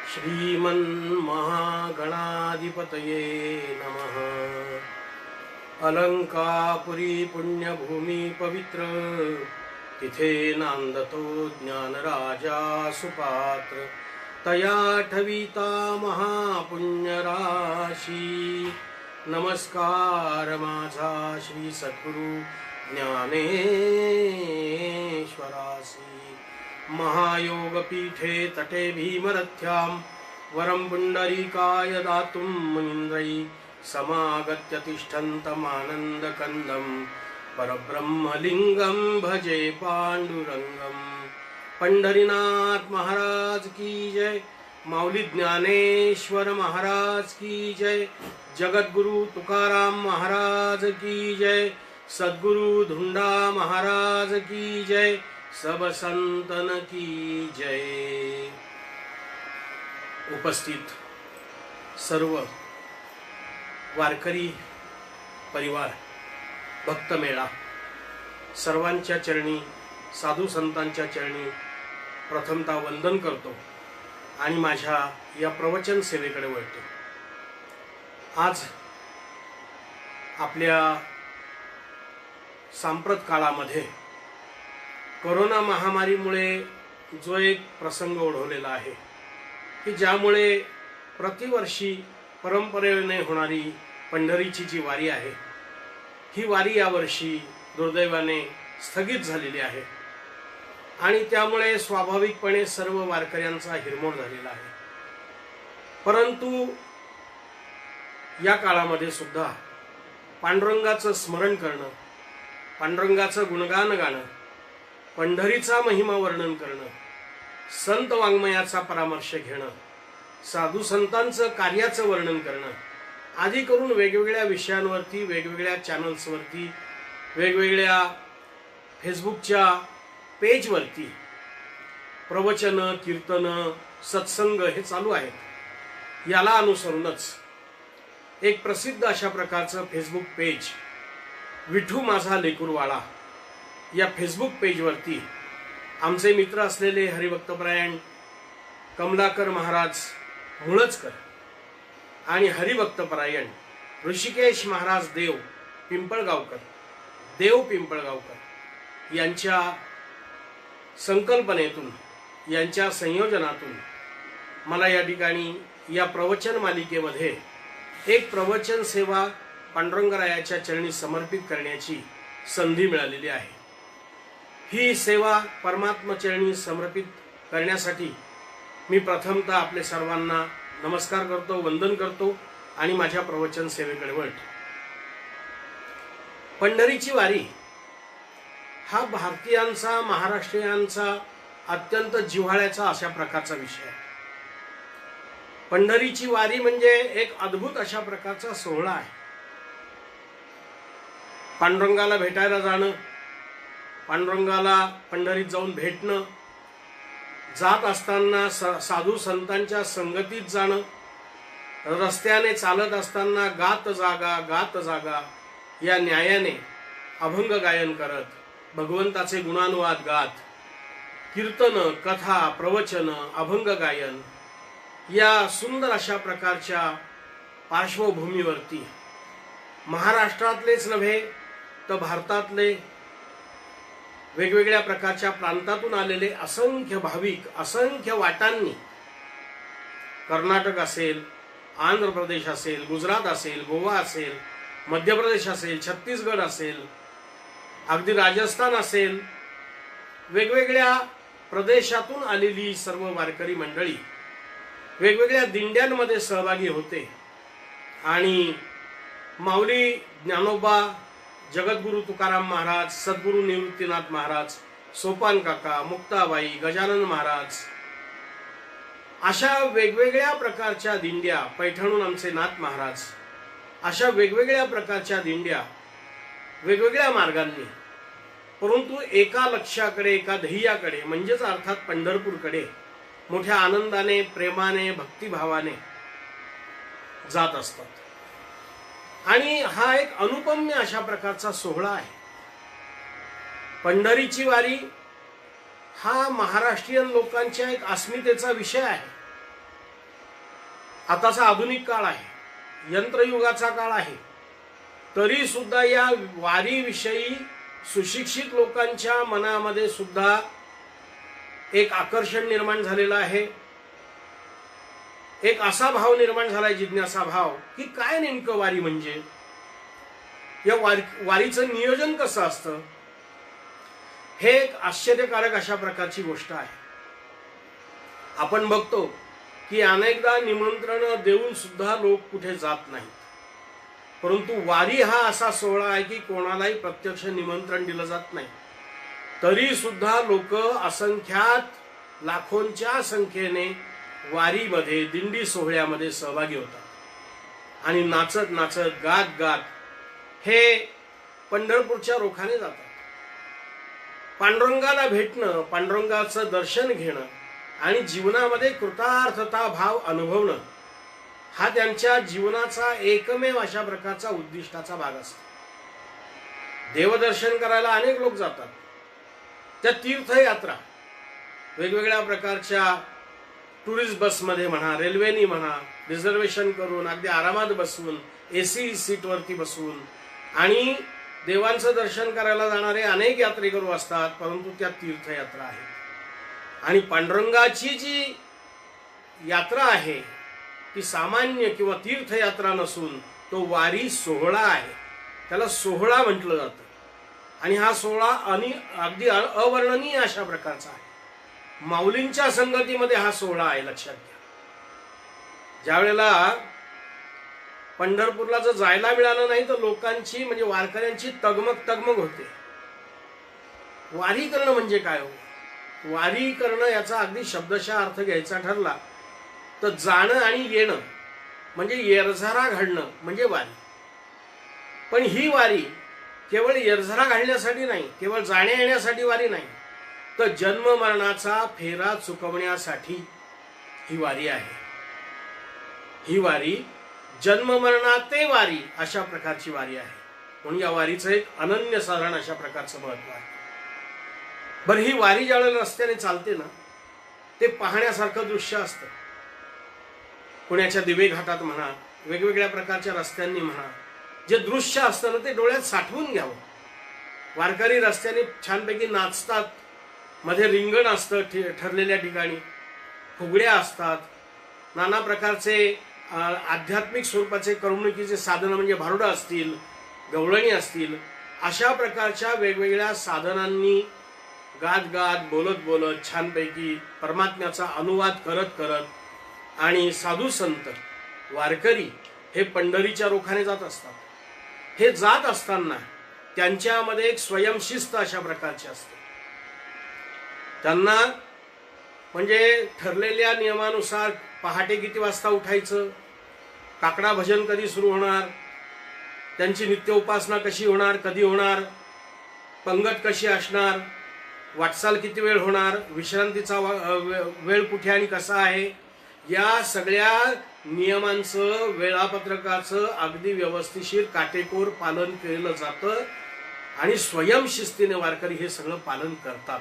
श्रीमन्महागणाधिपतये नमः। अलंकापुरी पुण्यभूमी पवित्र, तिथे नांदतो ज्ञानराजा सुपात्र। तया ठविता महापुण्यराशी, नमस्कार माझा श्री सद्गुरु ज्ञानेश्वरासी। महायोगपीठे तटे भीमरथ्यां, वरं पुंडरीकाय दातुं मुनीन्द्रै। समागत्य तिष्ठन्तमानन्दकन्दं, परब्रह्मलिंगं भजे पांडुरंगं। पंढरीनाथ महाराज की जय, माऊली ज्ञानेश्वर महाराज की जय, जगद्गुरु तुकाराम महाराज की जय, सद्गुरु धुंडा महाराज की जय, सब संतन की जय। उपस्थित सर्व वारकरी परिवार, भक्तमेळा, सर्वांच्या चरणी, साधू संतांच्या चरणी प्रथमतः वंदन करतो आणि माझ्या या प्रवचन सेवेकडे वळतो। आज आपल्या सांप्रत काळामध्ये कोरोना महामारीमुळे जो एक प्रसंग ओढवलेला आहे की ज्यामुळे प्रतिवर्षी परंपरेने होणारी पंढरीची जी वारी आहे, ही वारी यावर्षी दुर्दैवाने स्थगित झालेली आहे आणि त्यामुळे स्वाभाविकपणे सर्व वारकऱ्यांचा हिरमोड झालेला आहे। परंतु या काळामध्ये सुद्धा पांडुरंगाचं स्मरण करणं, पांडुरंगाचं गुणगान गाणं, पंढरीचा महिमा वर्णन करणं, संत वाङ्मयाचा परामर्श घेणं, साधू संतांचं कार्याचं वर्णन करणं आदी करून वेगवेगळ्या विषयांवरती, वेगवेगळ्या चॅनल्सवरती, वेगवेगळ्या फेसबुकच्या पेजवरती प्रवचन, कीर्तन, सत्संग हे चालू आहेत। याला अनुसरूनच एक प्रसिद्ध अशा प्रकारचं फेसबुक पेज विठू माझा लेकुरवाळा या फेसबुक पेजवरती आमचे मित्र असलेले हरिभक्तपरायण कमलाकर महाराज मुळचकर आणि हरिभक्तपरायण ऋषिकेश महाराज देव पिंपळगावकर यांच्या संकल्पनेतून, यांच्या संयोजनातून मला या ठिकाणी या प्रवचन मालिकेमध्ये एक प्रवचन सेवा पांडुरंगरायाच्या चरणी समर्पित करण्याची संधी मिळालेली आहे। ही सेवा परमात्मा चरणी समर्पित करण्यासाठी मी प्रथमतः आपले सर्वांना नमस्कार करतो, वंदन करतो आणि माझ्या प्रवचन सेवेकडे वळतो। पंढरीची वारी हा भारतीयांचा, महाराष्ट्रीयांचा अत्यंत जिव्हाळ्याचा अशा प्रकारचा विषय आहे। पंढरीची वारी म्हणजे एक अद्भुत अशा प्रकारचा सोहळा आहे। पांडुरंगाला भेटायला जाणं, पांडुरंगाला पंढरीत जाऊन भेटणं, जात असताना साधू संतांच्या संगतीत जाणं, रस्त्याने चालत असताना गात जागा या न्यायाने अभंग गायन करत, भगवंताचे गुणानुवाद गात, कीर्तन, कथा, प्रवचन, अभंग गायन या सुंदर अशा प्रकारच्या पार्श्वभूमीवरती महाराष्ट्रातलेच नव्हे तर भारतातले वेगवेगळ्या प्रकारच्या प्रांतातून आलेले असंख्य भाविक, असंख्य वाटांनी, कर्नाटक असेल, आंध्र प्रदेश असेल, गुजरात असेल, गोवा असेल, मध्य प्रदेश असेल, छत्तीसगड असेल, अगदी राजस्थान असेल, वेगवेगळ्या प्रदेशातून आलेली सर्व वारकरी मंडळी वेगवेगळ्या दिंड्यांमध्ये सहभागी होते आणि माऊली ज्ञानोबा, जगद्गुरु तुकाराम महाराज, सद्गुरु निवृत्तीनाथ महाराज, सोपान काका, मुक्ताबाई, गजानन महाराज अशा वेगवेगळ्या प्रकारच्या दिंड्या, पैठणहून आमचे नाथ महाराज, अशा वेगवेगळ्या प्रकारच्या दिंड्या वेगवेगळ्या मार्गांनी, परंतु एका लक्ष्याकडे, एका ध्येयाकडे म्हणजेच अर्थात पंढरपूरकडे मोठ्या आनंदाने, प्रेमाने, भक्तिभावाने जात असतात। आणि हा एक अनुपम्य अशा प्रकारचा सोहळा आहे। पंढरीची वारी हा महाराष्ट्रीयन लोकांच्या एक अस्मितेचा विषय आहे. आताचा आधुनिक काळ आहे, यंत्रयुगाचा काळ आहे, तरी सुद्धा या वारीविषयी सुशिक्षित लोकांच्या मनामध्ये सुद्धा एक आकर्षण निर्माण झालेलं आहे. एक असा भाव निर्माण झालाय, जिज्ञासा भाव, की काय नेमकं वारी म्हणजे, या वारीचं नियोजन कसं असतं, हे एक आश्चर्यकारक अशा प्रकारची गोष्ट आहे. आपण बघतो की अनेकदा निमंत्रण देऊन सुद्धा लोक कुठे जात नाहीत. परंतु वारी हा असा सोहळा आहे की कोणालाही प्रत्यक्ष निमंत्रण दिलं जात नाही, तरी सुद्धा लोक असंख्यात लाखोंच्या संख्येने वारीमध्ये, दिंडी सोहळ्यामध्ये सहभागी होतात आणि नाचत नाचत, गात गात हे पंढरपूरच्या रोखाने जातात. पांडुरंगाला भेटणं, पांडुरंगाचं दर्शन घेणं आणि जीवनामध्ये कृतार्थता भाव अनुभवणं हा त्यांच्या जीवनाचा एकमेव अशा प्रकारचा उद्दिष्टाचा भाग असतो. देवदर्शन करायला अनेक लोक जातात. त्या तीर्थयात्रा वेगवेगळ्या प्रकारच्या टुरिस्ट बसमध्ये म्हणा, रेल्वेनी म्हणा, रिझर्वेशन करून अगदी आरामात बसून, एसी सीटवरती बसून आणि देवांचं दर्शन करायला जाणारे अनेक यात्रेकरू असतात. परंतु त्या तीर्थयात्रा आहेत आणि पांडुरंगाची जी यात्रा आहे ती सामान्य किंवा तीर्थयात्रा नसून तो वारी सोहळा आहे. त्याला सोहळा म्हटलं जातं आणि हा सोहळा अगदी अवर्णनीय अशा प्रकारचा आहे. माऊलींच्या संगतीमध्ये हा सोहळा आहे. लक्षात घ्या, ज्या वेळेला पंढरपूरला जर जायला मिळालं नाही तर लोकांची म्हणजे वारकऱ्यांची तगमग होते. वारी करणं म्हणजे काय हो? वारी करणं याचा अगदी शब्दशः अर्थ घ्यायचा ठरला तर जाणं आणि येणं म्हणजे येरझारा घडणं म्हणजे वारी. पण ही वारी केवळ येरझारा घालण्यासाठी नाही, केवळ जाण्या येण्यासाठी वारी नाही, तर जन्म मरणाचा फेरा चुकवण्यासाठी ही वारी आहे. ही वारी जन्म मरणाते वारी अशा प्रकारची वारी आहे. म्हणून या वारीचं एक अनन्यसाधारण अशा प्रकारचं महत्व आहे. बरं, ही वारी ज्यावेळेला रस्त्याने चालते ना, ते पाहण्यासारखं दृश्य असतं. पुण्याच्या दिवे घाटात म्हणा, वेगवेगळ्या प्रकारच्या रस्त्यांनी म्हणा, जे दृश्य असतं ना ते डोळ्यात साठवून घ्यावं. वारकरी रस्त्याने छानपैकी नाचतात, मध्ये रिंगण असतं ठरलेल्या ठिकाणी, फुगड्या असतात, नाना प्रकारचे आध्यात्मिक स्वरूपाचे करमणुकीचे साधनं म्हणजे भारुडं असतील, गवळणी असतील, अशा प्रकारच्या वेगवेगळ्या साधनांनी गात गात, बोलत बोलत, छानपैकी परमात्म्याचा अनुवाद करत करत आणि साधू संत वारकरी हे पंढरीच्या रोखाने जात असतात. हे जात असताना त्यांच्यामध्ये एक स्वयंशिस्त अशा प्रकारची असते. त्यांना म्हणजे ठरलेल्या नियमानुसार पहाटे किती वाजता उठायचं, काकडा भजन कधी सुरू होणार, त्यांची नित्य उपासना कशी होणार, कधी होणार, पंगत कशी असणार, वाटचाल किती वेळ होणार, विश्रांतीचा वेळ कुठे आणि कसा आहे, या सगळ्या नियमांचं, वेळापत्रकाचं अगदी व्यवस्थिशीर काटेकोर पालन केलं जातं आणि स्वयंशिस्तीने वारकरी हे सगळं पालन करतात.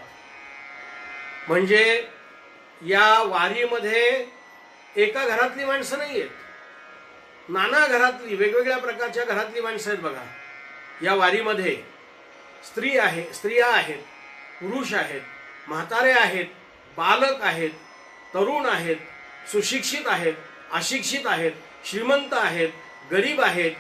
म्हणजे या वारीमध्ये एका घरातली माणसं नाही आहेत, नाना घरातली, वेगवेगळ्या प्रकारच्या घरातली माणसं आहेत. बघा, या वारीमध्ये स्त्रिया आहेत, पुरुष आहेत, म्हातारे आहेत, बालक आहेत, तरुण आहेत, सुशिक्षित आहेत, अशिक्षित आहेत, श्रीमंत आहेत, गरीब आहेत,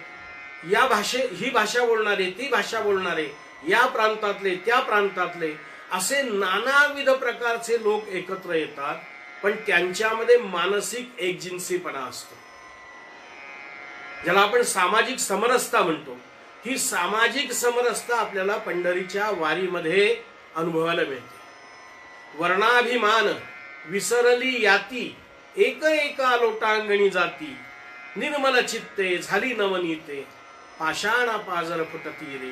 ही भाषा बोलणारे, ती भाषा बोलणारे, या प्रांतातले, त्या प्रांतातले, असे नानाविध प्रकारचे लोक एकत्र येतात. पण त्यांच्यामध्ये मानसिक एकजिन्सीपणा असतो, ज्याला आपण सामाजिक समरसता म्हणतो. ही सामाजिक समरसता आपल्याला पंढरीच्या वारीमध्ये अनुभवायला मिळते. वर्णाभिमान विसरली याती, एक एका लोटांगणी जाती, निर्मल चित्ते झाली नवनीते, पाषाण पाजर फुटती रे,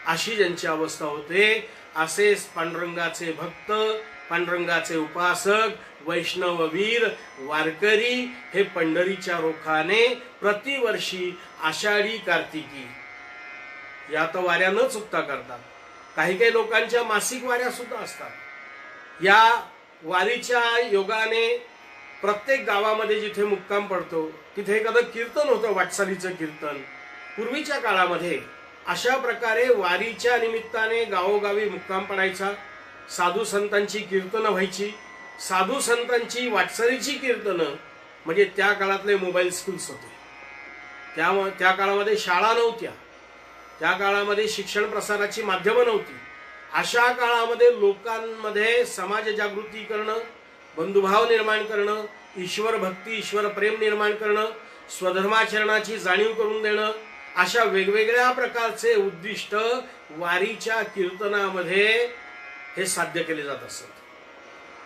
अशी ज्यांची अवस्था होते, असे पांडुरंगाचे भक्त, पांडुरंगाचे उपासक, वैष्णववीर वारकरी हे पंढरीच्या रोखाने प्रतिवर्षी आषाढी कार्तिकी या तर वाऱ्या न चुकता करतात. काही काही लोकांच्या मासिक वाऱ्या सुद्धा असतात। या वारीच्या योगाने प्रत्येक गावामध्ये जिथे मुक्काम पडतो तिथे एखादं कीर्तन होतं, वाटचालीचं कीर्तन। पूर्वीच्या काळामध्ये अशा प्रकारे वारीच्या निमित्ताने गावोगावी मुक्काम पडायचा, साधू संतांची कीर्तनं व्हायची, साधू संतांची वाटचालीची कीर्तनं। म्हणजे त्या काळातले मोबाईल स्कूल्स होते, त्या काळामध्ये शाळा नव्हत्या, त्या काळामध्ये शिक्षण प्रसाराची माध्यमं नव्हती। अशा काळामध्ये लोकांमध्ये समाज जागृती करणं, बंधुभाव निर्माण करणं, ईश्वर भक्ती, ईश्वर प्रेम निर्माण करणं, स्वधर्माचरणाची जाणीव करून देणं, अशा वेगवेगळ्या प्रकारचे उद्दिष्ट वारीच्या कीर्तनामध्ये हे साध्य केले जात असत।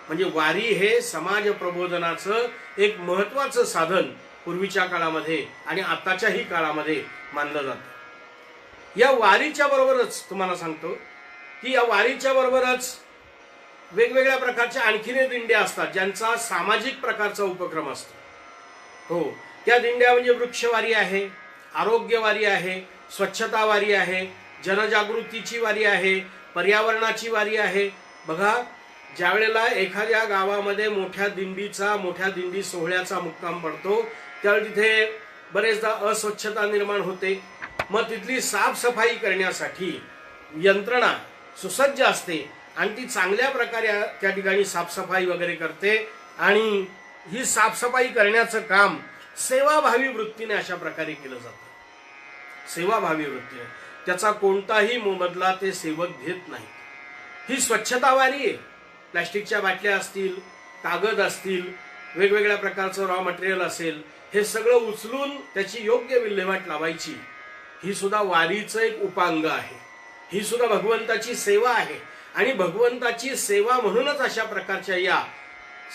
म्हणजे वारी हे समाज प्रबोधनाचं एक महत्त्वाचं साधन पूर्वीच्या काळामध्ये आणि आताच्याही काळामध्ये मानलं जातं। या वारीच्या बरोबरच तुम्हाला सांगतो की या वारीच्या बरोबरच वेगवेगळ्या प्रकारच्या आणखीन दिंड्या असतात ज्यांचा सामाजिक प्रकारचा उपक्रम असतो। हो, त्या दिंड्या म्हणजे वृक्षवारी आहे, आरोग्यवारी आहे, स्वच्छता वारी आहे, जनजागृतीची वारी आहे, पर्यावरणाची वारी आहे। बघा, ज्या वेळेला एखाद्या गावामध्ये मोठ्या दिंडी सोहळ्याचा मुक्काम पडतो त्यावेळी तिथे बरेचदा अस्वच्छता निर्माण होते। मग तिथली साफसफाई करण्यासाठी यंत्रणा सुसज्ज असते आणि ती चांगल्या प्रकारे त्या ठिकाणी साफसफाई वगैरे करते आणि ही साफसफाई करण्याचं काम सेवाभावी वृत्तीने अशा प्रकारे केलं जातं। सेवाभावी वृत्तीने त्याचा कोणताही मोबदला ते सेवक घेत नाहीत। ही स्वच्छता वारी आहे। प्लास्टिकच्या बाटल्या असतील, कागद असतील, वेगवेगळ्या प्रकारचं रॉ मटेरियल असेल, हे सगळं उचलून त्याची योग्य विल्हेवाट लावायची, ही सुद्धा वारीचं एक उपांग आहे। ही सुद्धा भगवंताची सेवा आहे आणि भगवंताची सेवा म्हणूनच अशा प्रकारच्या या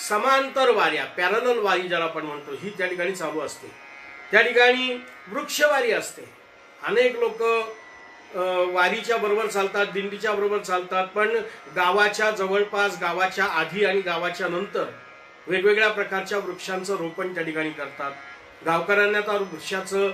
समांतर वाऱ्या, पॅरलल वारी ज्याला आपण म्हणतो, ही त्या ठिकाणी चालू असते। त्या ठिकाणी वृक्षवारी असते। अनेक लोक वारीच्या बरोबर चालतात, दिंडीच्या बरोबर चालतात, पण गावाच्या जवळपास, गावाच्या आधी आणि गावाच्या नंतर वेगवेगळ्या प्रकारच्या वृक्षांचं रोपण त्या ठिकाणी करतात। गावकऱ्यांना त्या वृक्षाचं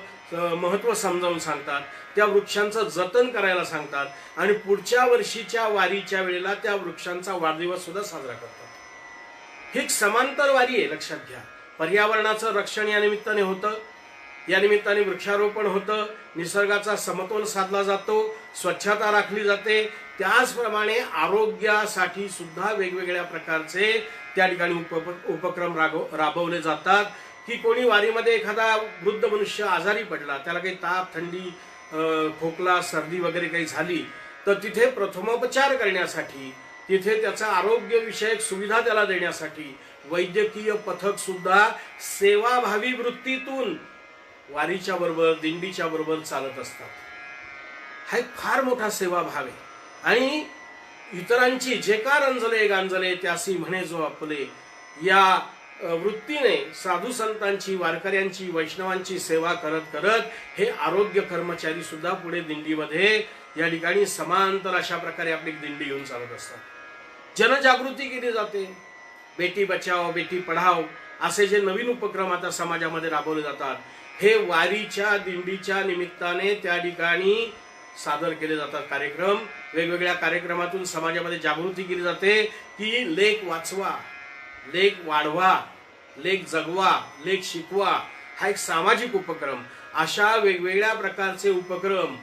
महत्त्व समजावून सांगतात, त्या वृक्षांचं जतन करायला सांगतात आणि पुढच्या वर्षीच्या वारीच्या वेळेला त्या वृक्षांचा वाढदिवस सुद्धा साजरा करतात। ही समांतर वारी आहे, लक्षात घ्या। पर्यावरणाचं रक्षण या निमित्ताने होतं, या निमित्ताने वृक्षारोपण होतं, निसर्गाचा समतोल साधला जातो, स्वच्छता राखली जाते। त्याचप्रमाणे आरोग्यासाठी सुद्धा वेगवेगळ्या प्रकारचे त्या ठिकाणी उपक्रम राबवले जातात की कोणी वारीमध्ये एखादा वृद्ध मनुष्य आजारी पडला, त्याला काही ताप, थंडी, खोकला, सर्दी वगैरे काही झाली, तर तिथे प्रथमोपचार करण्यासाठी, तिथे त्याचा आरोग्यविषयक सुविधा त्याला देण्यासाठी वैद्यकीय पथक सुद्धा सेवाभावी वृत्तीतून वारीच्या बरोबर, दिंडीच्या बरोबर चालत असतात। हा एक फार मोठा सेवाभाव आहे आणि इतरांची जे का रंजले गांजले त्यासी म्हणे जो आपले, या वृत्तीने साधू संतांची, वारकऱ्यांची, वैष्णवांची सेवा करत करत हे आरोग्य कर्मचारी सुद्धा पुढे दिंडीमध्ये या ठिकाणी समांतर अशा प्रकारे आपली दिंडी घेऊन चालत असतात। जनजागृती केली जाते। बेटी बचाओ, बेटी पढाओ असे जे नवीन उपक्रम आता समाजामध्ये राबवले जातात, हे वारीच्या दिंडीच्या निमित्ताने त्या ठिकाणी सादर केले जातात कार्यक्रम। वेगवेगळ्या कार्यक्रमातून समाजामध्ये जागृती केली जाते की लेक वाचवा, लेक वाढवा, लेक जगवा, लेक शिकवा, हा एक सामाजिक उपक्रम। अशा वेगवेगळ्या प्रकारचे उपक्रम,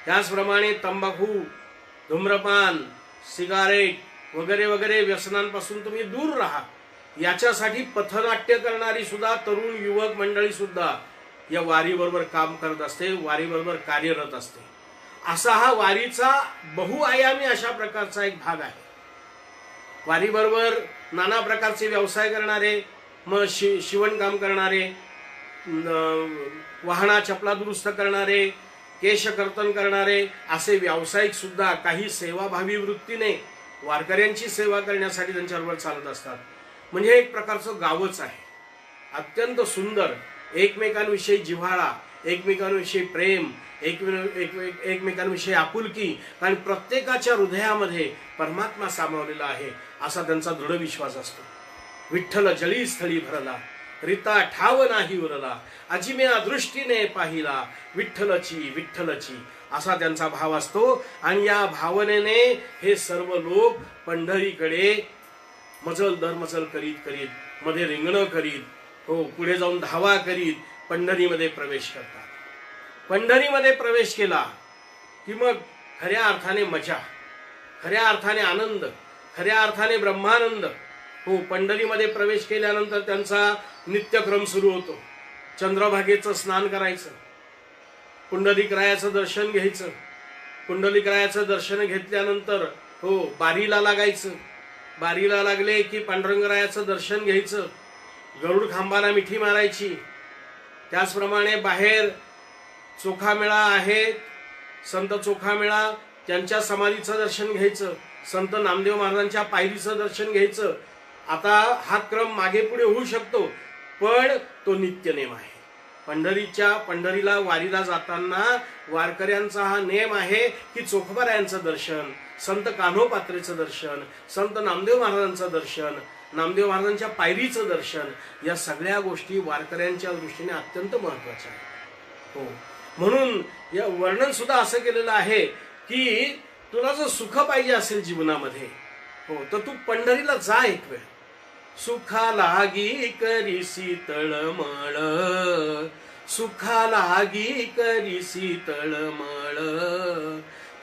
त्याचप्रमाणे तंबाखू, धूम्रपान, सिगारेट वगैरे वगैरे व्यसनांपासून तुम्ही दूर राहा, याच्यासाठी पथनाट्य करणारी सुद्धा तरुण युवक मंडळी सुद्धा या वारीबरोबर काम करत असते, वारीबरोबर कार्यरत असते। असा हा वारीचा बहुआयामी अशा प्रकारचा एक भाग आहे। वारीबरोबर नाना प्रकारचे व्यवसाय करणारे, मग शिवणकाम करणारे, वाहना चपला दुरुस्त करणारे, केशकर्तन करणारे, असे व्यावसायिक सुद्धा काही सेवाभावी वृत्तीने वारकऱ्यांची सेवा करण्यासाठी त्यांच्याबरोबर चालत असतात। म्हणजे एक प्रकारचं गावच आहे, अत्यंत सुंदर, एकमेकांविषयी जिव्हाळा, एकमेकांविषयी प्रेम, एकमेकांविषयी आपुलकी, कारण प्रत्येकाच्या हृदयामध्ये परमात्मा सामावलेला आहे असा त्यांचा दृढ विश्वास असतो। विठ्ठल जळी स्थळी भरला, रीता ठाव नाही उरला, अजिम्या दृष्टीने पाहिला, विठ्ठलची विठ्ठलची असा त्यांचा भाव असतो. आणि या भावनेने हे सर्व लोक पंढरीकडे मजल दरमजल करीत करीत, मध्ये रिंगणं करीत, हो पुढे जाऊन धावा करीत पंढरीमध्ये प्रवेश करतात. पंढरीमध्ये प्रवेश केला की मग खऱ्या अर्थाने मजा, खऱ्या अर्थाने आनंद, खऱ्या अर्थाने ब्रह्मानंद. हो पंढरीमध्ये प्रवेश केल्यानंतर त्यांचा नित्यक्रम सुरू होतो. चंद्रभागेचं स्नान करायचं, पुंडलिकरायाचं दर्शन घ्यायचं, पुंडलिकरायाचं दर्शन घेतल्यानंतर हो बारीला लागायचं, बारीला लागले की पांडुरंगरायाचं दर्शन घ्यायचं, गरुड खांबाला मिठी मारायची. त्याचप्रमाणे बाहेर चोखामेळा आहे, संत चोखामेळा, त्यांच्या समाधीचं दर्शन घ्यायचं, संत नामदेव महाराजांच्या पायरीचं दर्शन घ्यायचं. आता हा क्रम मागे पुढे होऊ शकतो, पण तो नित्यनेम आहे. पंढरीला वारीला जाताना वारकऱ्यांचा हा नेम आहे की चोखोबारायांचं दर्शन, संत कान्होपात्रेचं दर्शन, संत नामदेव महाराजांचं दर्शन, नामदेव महाराजांच्या पायरीचं दर्शन, या सगळ्या गोष्टी वारकऱ्यांच्या दृष्टीने अत्यंत महत्वाच्या आहेत. हो म्हणून या वर्णन सुद्धा असं केलेलं आहे की तुला जर सुख पाहिजे असेल जीवनामध्ये, हो तर तू पंढरीला जा एक वेळ. सुखा लागी करीसी तळमळ, सुखा लागी करीसी तळमळ,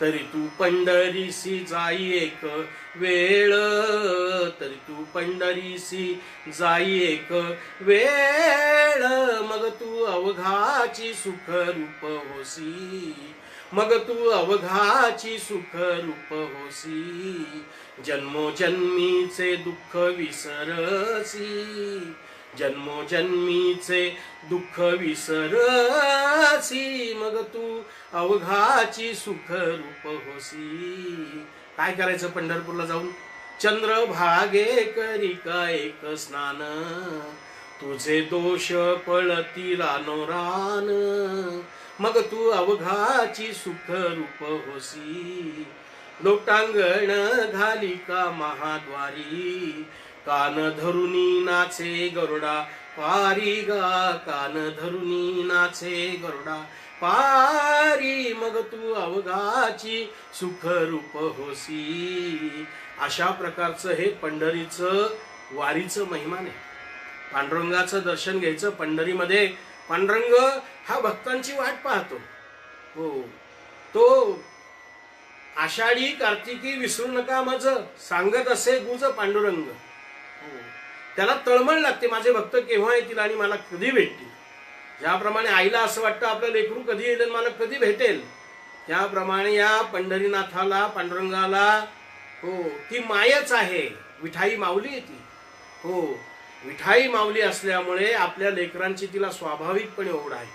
तरी तू पंढरीसी जाई एक वेळ, तरी तू पंढरीसी जाई एक वेळ. मग तू अवघाची सुख रूप होसी, मग तू अवघाची सुख रूप होसी. जन्मोजन्मीचे दुःख विसरसी, जन्मोजन्मीचे दुःख विसरसी. मग तू अवघाची सुख रूप होसी. काय करायचं पंढरपूरला जाऊन? चंद्रभागे करी का एक स्नान, तुझे दोष पळतील रानोरान. मग तू अवघाची सुख रूप होसी. लोटांगण घाली का महाद्वारी, कान धरुनी नाचे गरुडा पारी गा, कान धरुनी नाचे गरुडा पारी. मग तू अवघाची सुख रूप होसी. अशा प्रकारचं हे पंढरीचं वारीचं महिमान आहे. पांडुरंगाचं दर्शन घ्यायचं पंढरीमध्ये. पांडुरंग हा भक्तांची वाट पाहतो. हो तो आषाढी कार्तिकी विसरू नका मज, सांगत असे गुज पांडुरंग. हो त्याला तळमळ लागते, माझे भक्त केव्हा येतील आणि मला कधी भेटतील. ज्याप्रमाणे आईला असं वाटतं आपलं लेकरू कधी येईल आणि मला कधी भेटेल, त्याप्रमाणे या पंढरीनाथाला, पांडुरंगाला हो ती मायच आहे. विठाई माऊली आहे ती. हो विठाई माऊली असल्यामुळे आपल्या लेकरांची तिला स्वाभाविकपणे ओढ आहे.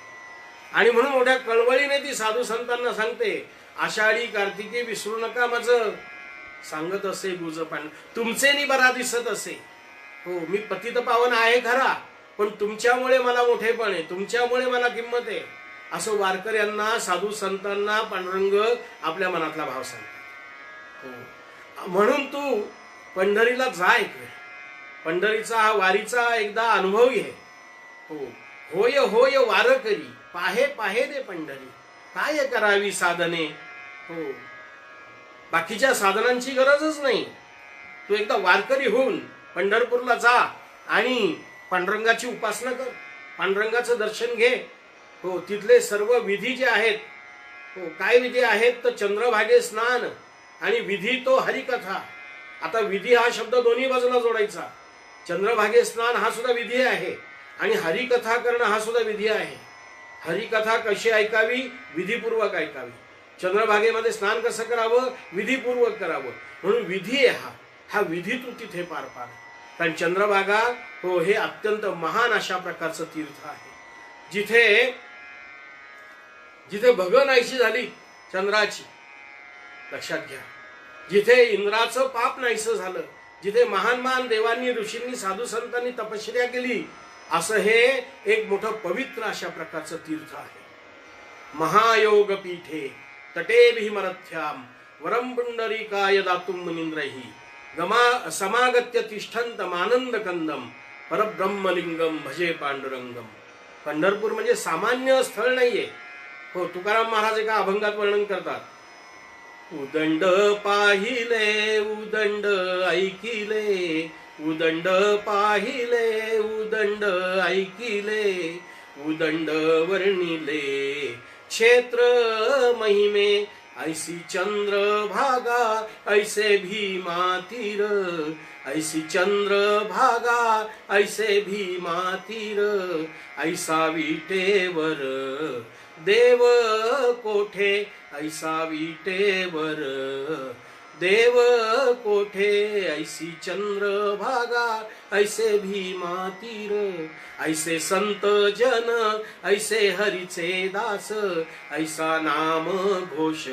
आणि म्हणून मोठ्या कळवळीने ती साधू संतांना सांगते, आषाढी कार्तिकी विसरू नका मज, सांगत असे गुज पांड, तुमचे नि बरा दिसत असे. हो मी पतित पावन आहे खरा, पण तुमच्यामुळे मला मोठेपण आहे, तुमच्यामुळे मला किंमत आहे, असं वारकऱ्यांना, साधू संतांना पांडुरंग आपल्या मनातला भाव सांगतात. हो म्हणून तू पंढरीला जा एक वेळ. पंढरीचा हा वारीचा एकदा अनुभव घे. हो होय होय वार करी, पाहे पाहे दे पंढरी, काय करावी साधने. हो बाकीच्या साधनांची गरजच नाही. तू एकदा वारकरी होऊन पंढरपूरला जा आणि पांडुरंगाची उपासना कर, पांडुरंगाचं दर्शन घे. हो तिथले सर्व विधी जे आहेत, हो काय विधी आहेत तर चंद्रभागे स्नान आणि विधी तो हरिकथा. आता विधी हा शब्द दोन्ही बाजूला जोडायचा. चंद्रभागे स्नान हा सुद्धा विधी आहे आणि हरिकथा करणं हा सुद्धा विधी आहे. हरिकथा कशी ऐकावी? विधीपूर्वक ऐकावी. चंद्रभागेमध्ये स्नान कसं करावं? विधीपूर्वक करावं. म्हणून विधी आहे हा विधी तू तिथे पार पाड. कारण चंद्रभागा हो हे अत्यंत महान अशा प्रकारचं तीर्थ आहे, जिथे जिथे भग नाहीशी झाली चंद्राची, लक्षात घ्या. जिथे इंद्राचं पाप नाहीसं झालं, जिथे महान महान देवांनी, ऋषींनी, साधू संतांनी तपश्चर्या केली, असं हे एक मोठं पवित्र अशा प्रकारचं तीर्थ आहे. महायोग पीठे तटे भीमरथ्याम वरम पुंडरीकाय दातुम मुनींद्रही गमा समागत्य तिष्ठंतम आनंद कंदम परब्रह्मलिंगम भजे पांडुरंगम. पंढरपूर म्हणजे सामान्य स्थळ नाहीये. हो, तुकाराम महाराज एका अभंगात वर्णन करतात, उदंड पाहिले उदंड ऐकिले, उदंड पाहिले उदंड ऐकिले, उदंड वर्णिले क्षेत्र महिमे, ऐसी चंद्र भागा ऐसे भीमा तीर, ऐसी चंद्र भागा ऐसे भीमा तीर, ऐसा विटेवर देव कोठे, ऐसा विटेवर देव कोठे, ऐसी चंद्र भागा ऐसे भीमा तीर, ऐसे संत जन ऐसे हरीचे दास, ऐसा नाम घोष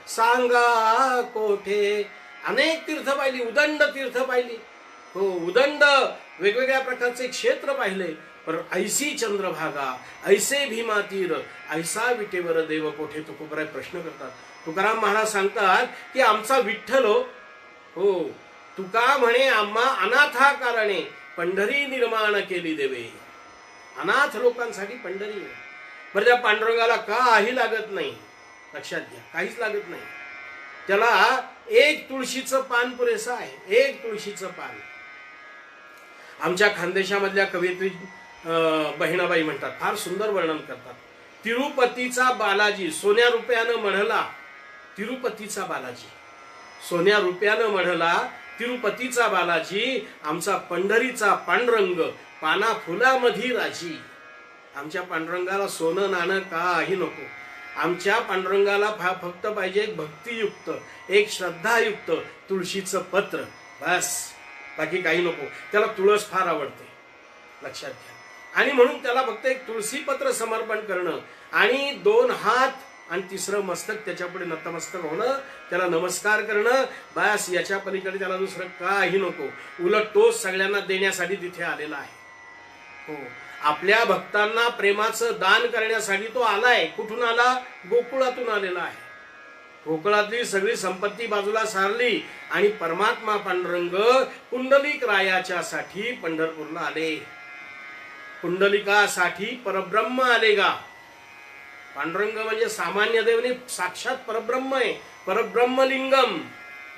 सांगा कोठे. अनेक तीर्थ पाहिली, उदंड तीर्थ पाहिली, हो उदंड वेगवेगळ्या प्रकारचे क्षेत्र पाहिले, पर ऐसी चंद्रभागा ऐसे भीमा तीर, ऐसा विटेवर देव कोठे. तुकोबराय प्रश्न करतात. तुकाराम महाराज सांगतात की आमचा विठ्ठल हो, तुका म्हणे आम्हा अनाथा कारणे पंढरी निर्माण केली देवे. अनाथ लोकांसाठी पंढरी. बरं, त्या पांडुरंगाला काही लागत नाही, लक्षात घ्या, काहीच लागत नाही. त्याला एक तुळशीचं पान पुरेसं आहे, एक तुळशीचं पान. आमच्या खानदेशामधल्या कवयित्री बहिणाबाई म्हणतात, फार सुंदर वर्णन करतात. तिरुपतीचा बालाजी सोन्या रुपयानं मढला, तिरुपतीचा बालाजी सोन्या रुपयानं मढला, तिरुपतीचा बालाजी आमचा पंढरीचा पांडुरंग पाना फुलामधी राजी. आमच्या पांडुरंगाला सोनं नाणं काही नको. आमच्या पांडुरंगाला फक्त पाहिजे एक भक्तियुक्त, एक श्रद्धायुक्त तुळशीचं पत्र, बस, बाकी काही नको. त्याला तुळस फार आवडते, लक्षात घ्या. आणि म्हणून त्याला फक्त एक तुळशी पत्र समर्पण करणं आणि 2 हात आणि 3रं मस्तक त्याच्यापुढे नतमस्तक होणं, त्याला नमस्कार करणं, बस, याच्या पलीकडे त्याला दुसरं काही नको. उलट तो सगळ्यांना देण्यासाठी तिथे आलेला आहे. हो, आपल्या भक्तांना प्रेमाचं दान करण्यासाठी तो आलाय. कुठून आला? गोकुळातून आलेला आहे. गोकुळातली सगळी संपत्ती बाजूला सारली आणि परमात्मा पांडुरंग पुंडलिक रायाच्या साठी पंढरपूरला आले. पुंडलिकासाठी परब्रह्म आले गा. पांडुरंग म्हणजे सामान्य देव नाही, साक्षात परब्रह्म आहे. परब्रह्मलिंगम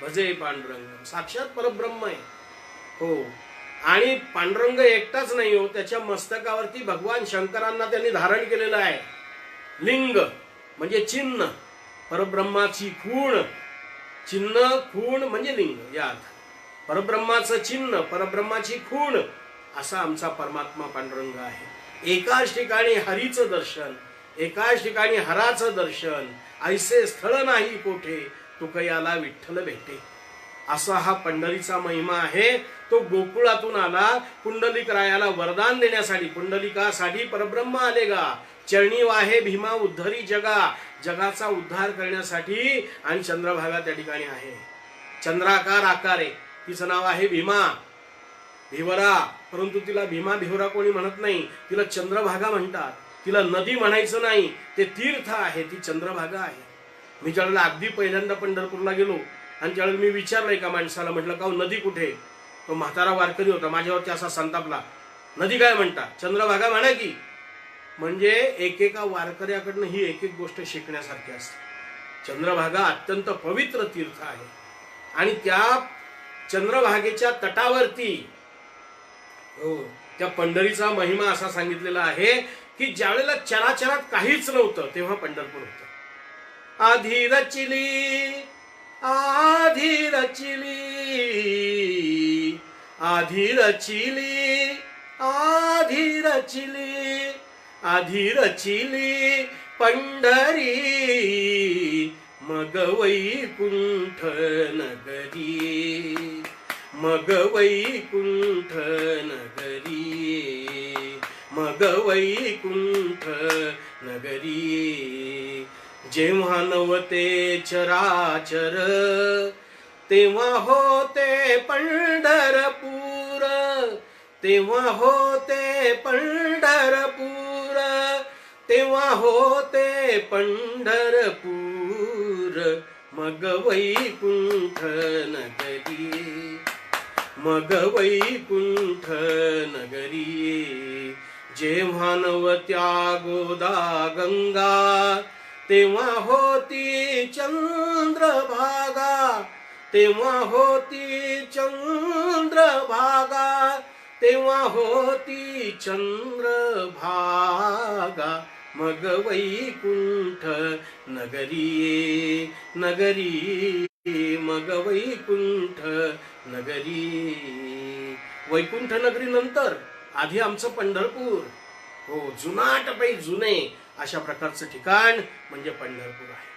भजे पांडुरंग, साक्षात परब्रह्म आहे. हो, आणि पांडुरंग एकटाच नाही हो, त्याच्या मस्तकावरती भगवान शंकरांना त्यांनी धारण केलेलं आहे. लिंग म्हणजे चिन्ह, परब्रह्माची खूण, चिन्ह खूण म्हणजे लिंग या अर्थ. परब्रह्माचं चिन्ह, परब्रह्माची खूण, असा आमचा परमात्मा पांडुरंग आहे. एकाच ठिकाणी हरीचं दर्शन, एकाच ठिकाणी हराचं दर्शन, ऐसे स्थळ नाही कोठे, तुकयाला विठ्ठल भेटे. असा हा पंढरीचा महिमा आहे. तो गोकुळातून आला पुंडलिक रायाला वरदान देण्यासाठी. पुंडलिकासाठी परब्रह्म आले गा. चरणी वाहे भीमा उद्धरी जगा, जगाचा उद्धार करण्यासाठी. आणि चंद्रभागा त्या ठिकाणी आहे, चंद्राकार आकार आहे. तिचं नाव आहे भीमा, भिवरा, परंतु तिला भीमा भिवरा कोणी म्हणत नाही, तिला चंद्रभागा म्हणतात. तिला नदी म्हणायचं नाही, ते तीर्थ आहे, ती चंद्रभागा आहे. मी ज्यावेळेला अगदी पहिल्यांदा पंढरपूरला गेलो आणि ज्यावेळेला मी विचारलं एका माणसाला, म्हटलं का नदी कुठे? तो म्हातारा वारकरी होता, माझ्यावरती असा संतापला, नदी काय म्हणता, चंद्रभागा म्हणा की. म्हणजे एकेका वारकऱ्याकडनं ही एक एक गोष्ट शिकण्यासारखी असते. चंद्रभागा अत्यंत पवित्र तीर्थ आहे आणि त्या चंद्रभागेच्या तटावरती हो त्या पंढरीचा महिमा असा सांगितलेला आहे की ज्यावेळेला चराचरात काहीच नव्हतं तेव्हा पंढरपूर होतं. आधी रचिली आधी रचिली आधी रचिली आधी रचिली आधी रचिली पंढरी मग वैकुंठ नगरी मग वैकुंठ नगरी मग वैकुंठ नगरी. जेव्हा नवते चराचर तेव्हा होते पंढरपूर तेव्हा होते पंढरपूर तेव्हा होते पंढरपूर मग वैकुंठ नगरी मग वैकुंठ नगरी. जेव्हा नवत्या गोदा गंगा तेव्हा होती चंद्रभागा, तेव्हा होती चंद्रभागा, तेव्हा होती चंद्रभागा. मग वैकुंठ नगरी नगरी, मग वैकुंठ नगरी. वैकुंठ नगरी नंतर आधी आमचं पंढरपूर. हो, जुनाट पै जुने अशा प्रकारचं ठिकाण म्हणजे पंढरपूर आहे.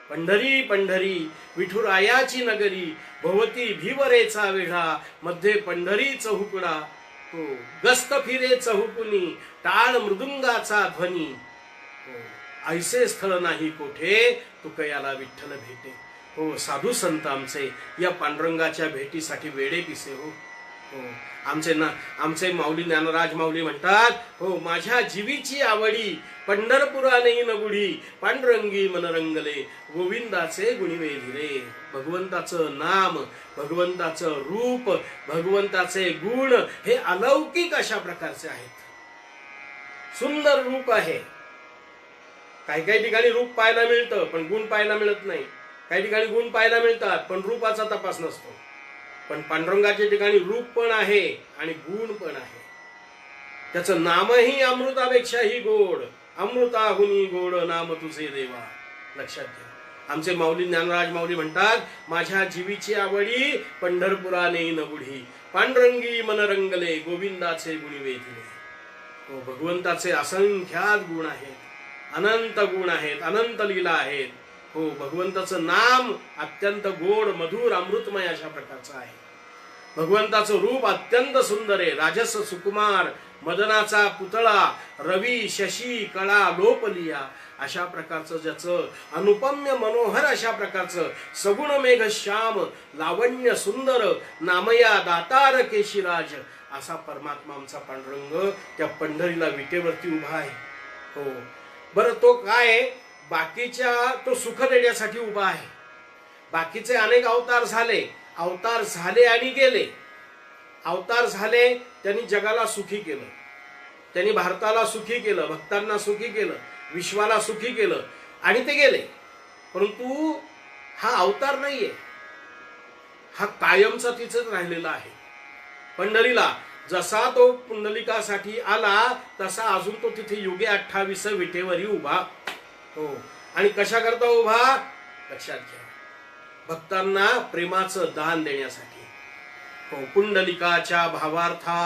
पंढरी पंढरी विठुरायाची नगरी, भवती भीवरेचा वेढा, मध्ये पंढरी चहुकडा. हो, गस्त फिरे चहुकुनी, टाळ मृदुंगाचा ध्वनी. हो, ऐसे स्थळ नाही कोठे, तुकयाला विठ्ठल भेटे. हो, साधू संत आमचे या पांडुरंगाच्या भेटीसाठी वेडे पिसे. हो हो, आमचे माऊली ज्ञानराज माऊली म्हणतात, हो, माझ्या जीवीची आवडी पंढरपुराने नगुडी, पांडुरंगी मन रंगले, गोविंदाचे गुणी वेधिले. भगवंताचं नाम, भगवंताचं रूप, भगवंताचे गुण हे अलौकिक अशा प्रकारचे आहेत. सुंदर रूप आहे. काही काही ठिकाणी रूप पाहायला मिळतं पण गुण पाहायला मिळत नाही. काही ठिकाणी गुण पाहायला मिळतात पण रूपाचा तपास नसतो. पण पांडुरंगाच्या ठिकाणी रूप पण आहे आणि गुण पण आहे. त्याचं नामही अमृतापेक्षाही गोड, अमृताहुनी गोड नाम तुझे देवा. लक्षात घ्या. आमचे माऊली ज्ञानराज माऊली म्हणतात, माझ्या जीवीची आवडी पंढरपुराने नगुढी, पांडुरंगी मन रंगले, गोविंदाचे गुणी वेधिले. हो, भगवंताचे असंख्यात गुण आहेत, अनंत गुण आहेत, अनंत लीला आहेत. हो, भगवंताचं नाम अत्यंत गोड, मधुर, अमृतमय अशा प्रकारचं आहे. भगवंताचं रूप अत्यंत सुंदर आहे. राजस सुकुमार, मदनाचा पुतळा, रवी शशी कळा लोपलिया अशा प्रकारचं, ज्याचं अनुपम्य मनोहर अशा प्रकारचं, सगुण मेघ श्याम, लावण्य सुंदर, नामया दातार केशिराज असा परमात्मा आमचा पांडुरंग त्या पंढरीला विटेवरती उभा आहे. हो, बरं, तो काय, बाकीच्या तो सुख देण्यासाठी उभा आहे. बाकीचे अनेक अवतार झाले आणि गेले. अवतार झाले, त्यांनी जगाला सुखी केलं, त्यांनी भारताला सुखी केलं, भक्तांना सुखी केलं, विश्वाला सुखी केलं आणि ते गेले. परंतु हा अवतार नाहीये, हा कायमचा तिथेच राहिलेला आहे. पंढरीला जसा तो पुंडलिकासाठी आला तसा अजून तो तिथे युगे 28 विटेवरी उभा. हो, आणि कशा करता उभा, लक्षात घ्या, भक्तांना प्रेमाचं दान देण्यासाठी. हो, पुंडलिकाच्या भावार्था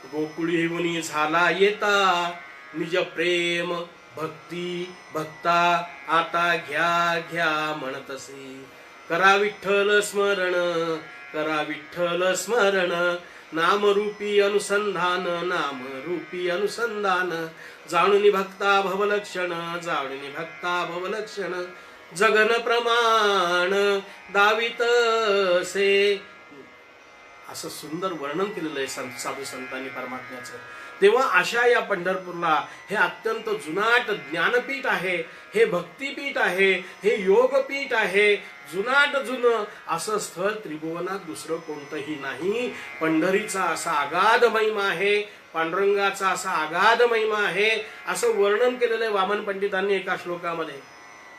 गोकुळीहुनी झाला येता, निज प्रेम भक्ती भक्ता आता घ्या घ्या म्हणतसे. करा विठ्ठल स्मरण, करा विठ्ठल स्मरण, नामरूपी अनुसंधान, नामरूपी अनुसंधान. जाणूनी भक्ता भवलक्षण, जाणूनी भक्ता भवलक्षण, जगन प्रमाण दावितसे. असं सुंदर वर्णन केलेलं आहे साधू संतांनी परमात्म्याचं. तेव्हा अशा या पंढरपूरला हे अत्यंत जुनाट ज्ञानपीठ आहे, हे भक्तिपीठ आहे, हे योगपीठ आहे. जुनाट जुनं असं स्थळ त्रिभुवनात दुसरं कोणतंही नाही. पंढरीचा असा अगाध महिमा आहे, पांडुरंगाचा असा अगाध महिमा आहे, असं वर्णन केलेलं आहे वामन पंडितांनी एका श्लोकामध्ये.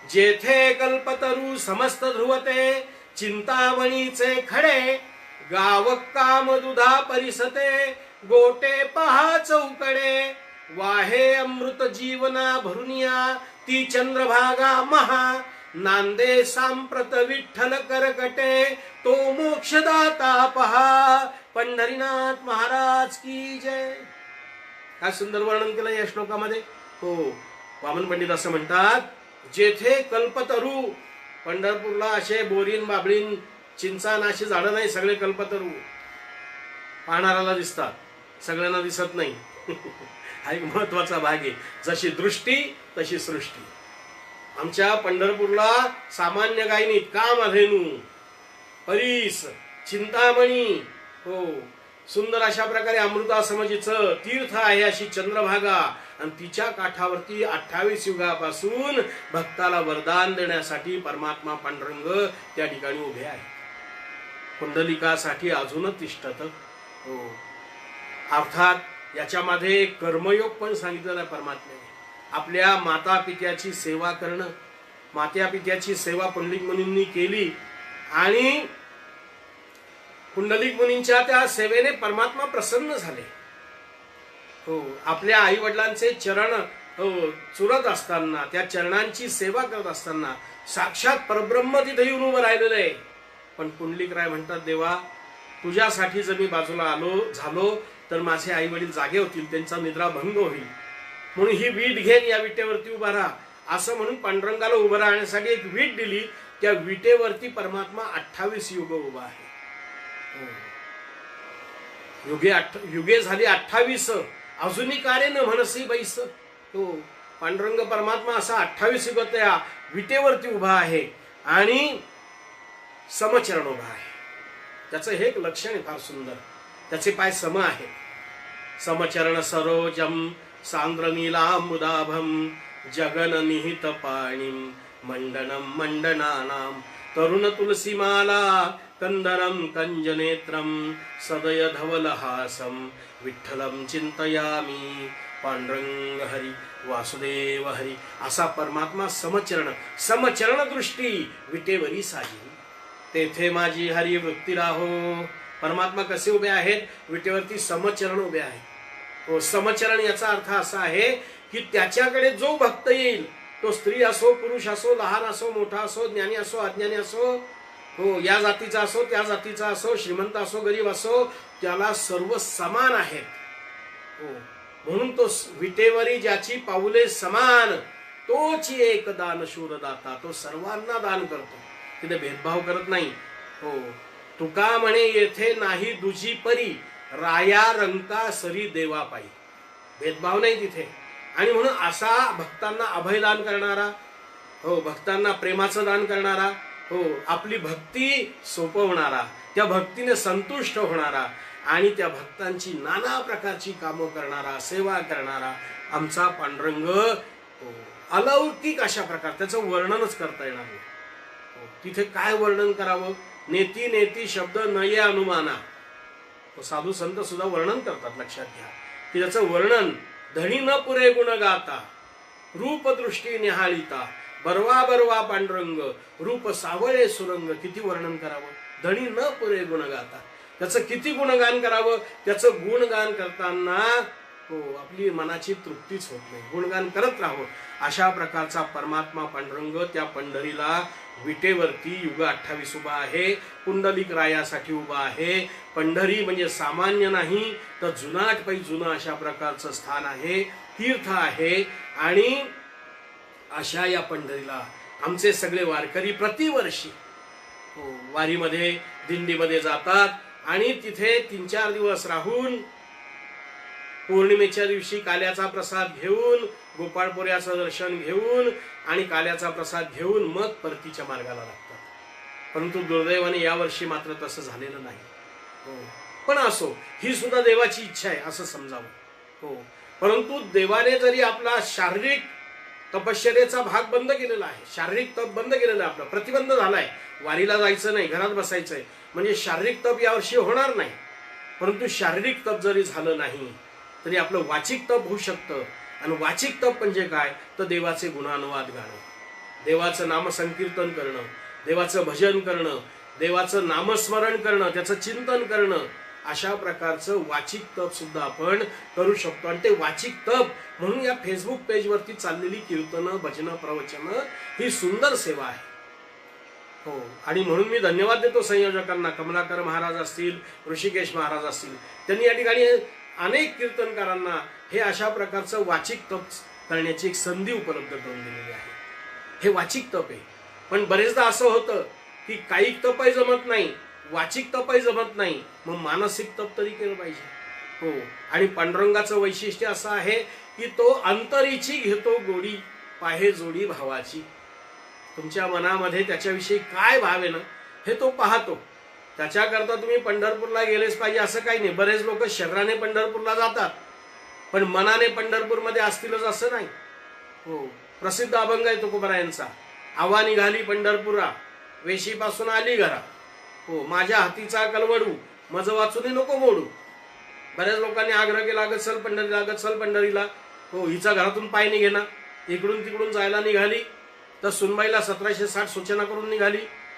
जेथे कल्पतरू समस्त ध्रुवते, चिंतामणीचे खडे, गाव काम दुधा परिसते, गोटे पहा चौकडे, वाहे अमृत जीवना भरुनिया, ती चंद्रभागा महा, नांदे सांप्रत विठ्ठल करकटे, तो मोक्षदाता पहा. पंढरीनाथ महाराज की जय. काय सुंदर वर्णन केलं या श्लोकामध्ये. हो, वामन पंडित असं म्हणतात, जेथे कल्पतरू, पंढरपूरला असे बोरीन बाबळीन चिंचा नाशी झाडं नाही, सगळे कल्पतरू पाहणाऱ्याला दिसतात, सगळ्यांना दिसत नाही. हा एक महत्वाचा भाग आहे. जशी दृष्टी तशी सृष्टी. आमच्या पंढरपूरला सामान्य गायनी कामधेनू, परीस, चिंतामणी, हो, सुंदर अशा प्रकारे अमृतासमजीचं तीर्थ आहे अशी चंद्रभागा, आणि तिच्या काठावरती 28 युगापासून भक्ताला वरदान देण्यासाठी परमात्मा पांडुरंग त्या ठिकाणी उभे आहे. पुंडलिकासाठी अजूनच तिष्ठत. हो, अर्थात याच्यामध्ये कर्मयोग पण सांगितलेला आहे परमात्म्याने. आपल्या माता पित्याची सेवा करणं, माता पित्याची सेवा पुंडलिक मुनींनी केली आणि पुंडलिक मुनींच्या त्या सेवेने परमात्मा प्रसन्न झाले. हो, आपल्या आई वडिलांचे चरण चुरत असताना, त्या चरणांची सेवा करत असताना साक्षात परब्रह्म तिथे येऊन उभं राहिलेलं आहे. पण पुंडलिकराय म्हणतात, देवा तुझ्यासाठी जर मी बाजूला झालो तर माझे आई वडील जागे होतील, त्यांचा निद्रा भंग होईल. म्हणून ही वीट घेऊन या विटेवरती उभा राहा असं म्हणून पांडुरंगाला उभं राहण्यासाठी एक वीट दिली. त्या विटेवरती परमात्मा 28 युग उभा आहे. युगे झाली 28, अजूनही कार्य न म्हणसी बैस. हो, पांडुरंग परमात्मा असा 28 युग त्या विटेवरती उभा आहे आणि समचरण उभा आहे. त्याचं हे एक लक्षण आहे फार सुंदर. त्याचे पाय सम आहेत. समचरण सरोजम सांद्रनीलामुदाभम जगन निहित पाणीम मंडनम मंडनानाम तरुण तुलसीमाला कंदरम कंजनेत्रम सदय धवलहासम विठ्ठलम चिंतयामी पांडुरंग हरी वासुदेव हरी. असा परमात्मा समचरण दृष्टी विटेवरी साजी. तेथे माझी हरी वृत्ती राहो. परमात्मा कसे उभे आहेत? विटेवरती समचरण उभे आहेत. हो, समचरण याचा अर्थ असा आहे की त्याच्याकडे जो भक्त येईल, तो स्त्री असो, पुरुष असो, लहान असो, मोठा असो, ज्ञानी असो, अज्ञानी असो, हो, या जातीचा असो, त्या जातीचा असो, श्रीमंत असो, गरीब असो, त्याला सर्व समान आहेत. हो, म्हणून तो विटेवरी ज्याची पाऊले समान, तोची एक दानशूर दाता. तो सर्वांना दान करतो, तिथे भेदभाव करत नाही. हो, तुका म्हणे येथे नाही दुजी परी, राया रंका सरी देवा पायी. भेदभाव नाही तिथे. आणि म्हणून असा भक्तांना अभयदान करणारा, हो, भक्तांना प्रेमाचं दान करणारा, हो, आपली भक्ती सोपवणारा, त्या भक्तीने संतुष्ट होणारा आणि त्या भक्तांची नाना प्रकारची कामं करणारा, सेवा करणारा आमचा पांडुरंग. हो, अलौकिक अशा प्रकार, त्याचं वर्णनच करता येणार नाही. तिथे काय वर्णन करावं? नेती नेती शब्द नये अनुमाना. साधू संत सुद्धा वर्णन करतात. लक्षात घ्या की त्याचं वर्णन धनी न पुरे गुण गाता, रूप दृष्टी निहाळिता, बरवा बरवा पांडुरंग, रूप सावळे सुरंग. किती वर्णन करावं? धनी न पुरे गुण गाता. त्याचं किती गुणगान करावं? त्याचं गुणगान करताना हो, आपली मनाची तृप्तीच होत नाही. गुणगान करत राहावं. अशा प्रकारचा परमात्मा पांडुरंग त्या पंढरीला विटेवरती युग 28 उभा आहे. पुंडलिक रायासाठी उभा आहे. पंढरी म्हणजे सामान्य नाही, तर जुनाट पै जुनं अशा प्रकारचं स्थान आहे, तीर्थ आहे. आणि अशा या पंढरीला आमचे सगळे वारकरी प्रतिवर्षी हो, वारीमध्ये, दिंडीमध्ये जातात आणि तिथे 3-4 दिवस राहून पौर्णिमेच्या दिवशी काल्याचा प्रसाद घेऊन, गोपाळपुऱ्याचं दर्शन घेऊन आणि काल्याचा प्रसाद घेऊन मग परतीच्या मार्गाला लागतात. परंतु दुर्दैवाने यावर्षी मात्र तसं झालेलं नाही. हो, पण असो, ही सुद्धा देवाची इच्छा आहे असं समजावं. हो, परंतु देवाने जरी आपला शारीरिक तपश्चर्याचा भाग बंद केलेला आहे, शारीरिक तप बंद केलेला आहे, आपला प्रतिबंध झालाय, वारीला जायचं नाही, घरात बसायचंय, म्हणजे शारीरिक तप यावर्षी होणार नाही. परंतु शारीरिक तप जरी झालं नाही तरी आपलं वाचिक तप होऊ शकतं. आणि वाचिक तप म्हणजे काय? तर देवाचे गुणानुवाद गाणं, देवाचं नामसंकीर्तन करणं, देवाचं भजन करणं, देवाचं नामस्मरण करणं, त्याचं चिंतन करणं. अशा प्रकारचं वाचिक तप सुद्धा आपण करू शकतो. आणि ते वाचिक तप म्हणून या फेसबुक पेजवरती चाललेली कीर्तनं, भजनं, प्रवचनं ही सुंदर सेवा आहे. हो, आणि म्हणून मी धन्यवाद देतो संयोजकांना. कमलाकर महाराज असतील, ऋषिकेश महाराज असतील, त्यांनी या ठिकाणी अनेक कीर्तनकारांना हे अशा प्रकारचं वाचिक तप करण्याची एक संधी उपलब्ध करून दिलेली आहे. हे वाचिक तप आहे. पण बरेचदा असं होतं की कायिक तपही जमत नाही, वाचिक तपही जमत नाही, मग मानसिक तप तरी केलं पाहिजे. हो, आणि पांडुरंगाचं वैशिष्ट्य असं आहे की तो अंतरीची घेतो गोडी, पाहे जोडी भावाची. तुमच्या मनामध्ये त्याच्याविषयी काय भाव आहे ना, हे तो पाहतो. त्याच्याकरता तुम्ही पंढरपूरला गेलेच पाहिजे असं काही नाही. बरेच लोक शरीराने पंढरपूरला जातात पण मनाने पंढरपूरमध्ये असतीलच असं नाही. हो, प्रसिद्ध अभंग आहे तुकोबारायांचा, आवा निघाली पंढरपुरा, वेशीपासून आली घरा. हो, माझ्या हातीचा कलवडू, मज वाचून नको मोडू. बऱ्याच लोकांनी आग्रह केला, अगं चल पंढरीला, अगं चल पंढरीला. हो, हिचा घरातून पाय निघेना, इकडून तिकडून जायला निघाली. तर सुनबाईला 1760 सूचना करून निघाली.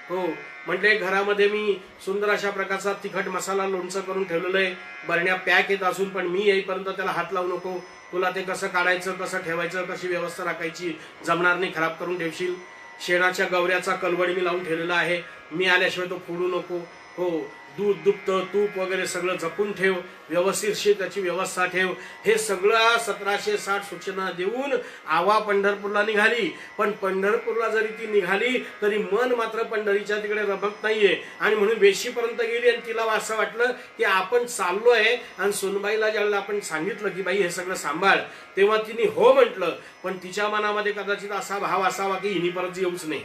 हो, म्हटले घरामध्ये मी सुंदर अशा प्रकारचा तिखट मसाला लोणचं करून ठेवलेलं आहे, बरण्या पॅक येत असून पण मी येईपर्यंत त्याला हात लावू नको. तुला ते कसं काढायचं, कसं ठेवायचं, कशी व्यवस्था राखायची जमणार नाही, खराब करून ठेवशील. शेणाच्या गवऱ्याचा कलवड मी लावून ठेवलेला आहे, मी आल्याशिवाय तो फोडू नको. हो, दूध दुभतं तूप वगैरे सगळं जपून ठेव, व्यवस्थितशीर त्याची व्यवस्था ठेव. हे सगळं 1760 सूचना देऊन आवा पंढरपूरला निघाली. पण पंढरपूरला जरी ती निघाली तरी मन मात्र पंढरीच्या तिकडे रमत नाहीये. आणि म्हणून वेशीपर्यंत गेली आणि तिला असं वाटलं की आपण चाललो आहे. आणि सुनबाईला ज्यावेळेला आपण सांगितलं की बाई हे सगळं सांभाळ, तेव्हा तिने हो म्हटलं. पण तिच्या मनामध्ये कदाचित असा भाव असावा की हिनी परत येऊच नाही.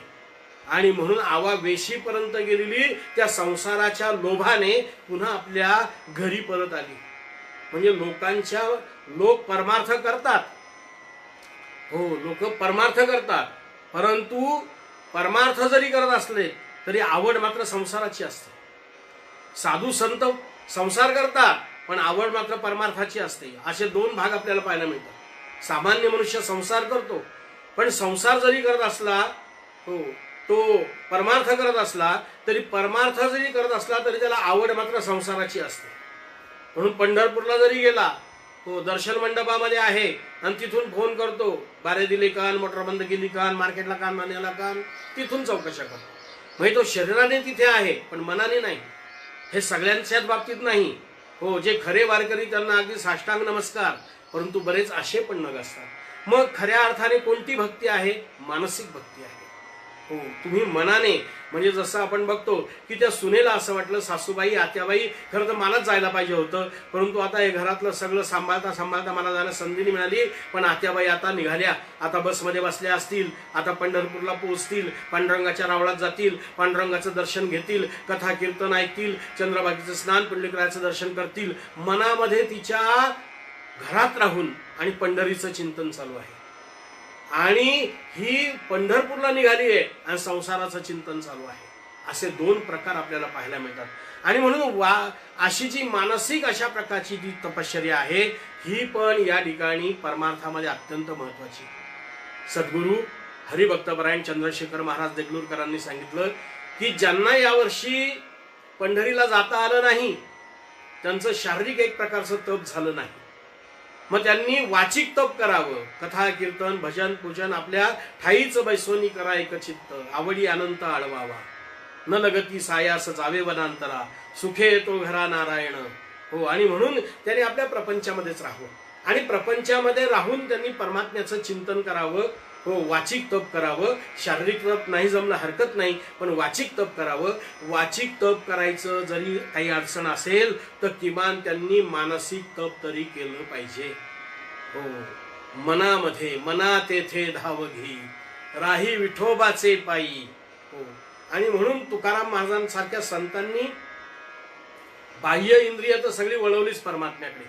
आणि म्हणून आवा वेशीपर्यंत गेलेली त्या संसाराच्या लोभाने पुन्हा आपल्या घरी परत आली. म्हणजे लोक परमार्थ करतात. हो, लोक परमार्थ करतात, परंतु परमार्थ जरी करत असले तरी आवड मात्र संसाराची असते. साधू संत संसार करतात पण आवड मात्र परमार्थाची असते. असे दोन भाग आपल्याला पाहायला मिळतात. सामान्य मनुष्य संसार करतो, पण संसार जरी करत असला, हो, तो परमार्थ करत असला तरी तरी त्याला आवड मात्र संसाराची असते. म्हणून पंढरपूरला जरी गेला, हो, दर्शन मंडपामध्ये आहे आणि तिथून फोन करतो, बारे दिले कान, मोटर बंद केली कान, मार्केटला कान, मान्याला कान, तिथून चौकशा करतो. म्हणजे तो शरीराने तिथे आहे पण मनाने नाही. हे सगळ्यांच्याच बाबतीत नाही. हो, जे खरे वारकरी त्यांना अगदी साष्टांग नमस्कार, परंतु बरेच असे पण नग असतात. मग खऱ्या अर्थाने कोणती भक्ती आहे? मानसिक भक्ती आहे. हो, तुम्ही मनाने, म्हणजे जसं आपण बघतो की त्या सुनेला असं वाटलं, सासूबाई आत्याबाई खरं तर मलाच जायला पाहिजे होतं, परंतु आता हे घरातलं सगळं सांभाळता मला जायला संधी मिळाली. पण आत्याबाई आता निघाल्या, आता बसमध्ये बसल्या असतील, आता पंढरपूरला पोहोचतील, पांडुरंगाच्या रावळात जातील, पांडुरंगाचं दर्शन घेतील, कथा कीर्तन ऐकतील, चंद्रभागेचं स्नान, पुंडलिकरायाचं दर्शन करतील. मनामध्ये तिच्या घरात राहून आणि पंढरीचं चिंतन चालू आहे. आणि ही पंढरपूरला निघाली आहे आणि संसाराचं चिंतन चालू आहे. असे दोन प्रकार आपल्याला पाहायला मिळतात. आणि म्हणून अशी जी मानसिक अशा प्रकारची जी तपश्चर्या आहे, ही पण या ठिकाणी परमार्थामध्ये अत्यंत महत्वाची. सद्गुरू हरिभक्तपरायण चंद्रशेखर महाराज देगलूरकरांनी सांगितलं की ज्यांना यावर्षी पंढरीला जाता आलं नाही, त्यांचं शारीरिक एक प्रकारचं तप झालं नाही, मग त्यांनी वाचिक तप करावं. कथा कीर्तन भजन पूजन आपल्या ठाईच बैसोनी करा एकचित्त, आवडी अनंत आळवावा, न लगती सायास जावे वनांतरा, सुखे येतो घरा नारायण. हो, आणि म्हणून त्यांनी आपल्या प्रपंचामध्येच राहावं आणि प्रपंचामध्ये राहून त्यांनी परमात्म्याचं चिंतन करावं. हो, वाचिक तप करावं. शारीरिक तप नाही जमलं हरकत नाही, पण वाचिक तप करावं. वाचिक तप करायचं जरी काही अडचण असेल तर किमान त्यांनी मानसिक तप तरी केलं पाहिजे. हो, मनामध्ये मना तेथे धाव घेई, राही विठोबाचे पायी. हो, आणि म्हणून तुकाराम महाराजांसारख्या संतांनी बाह्य इंद्रिय तर सगळी वळवलीच परमात्म्याकडे.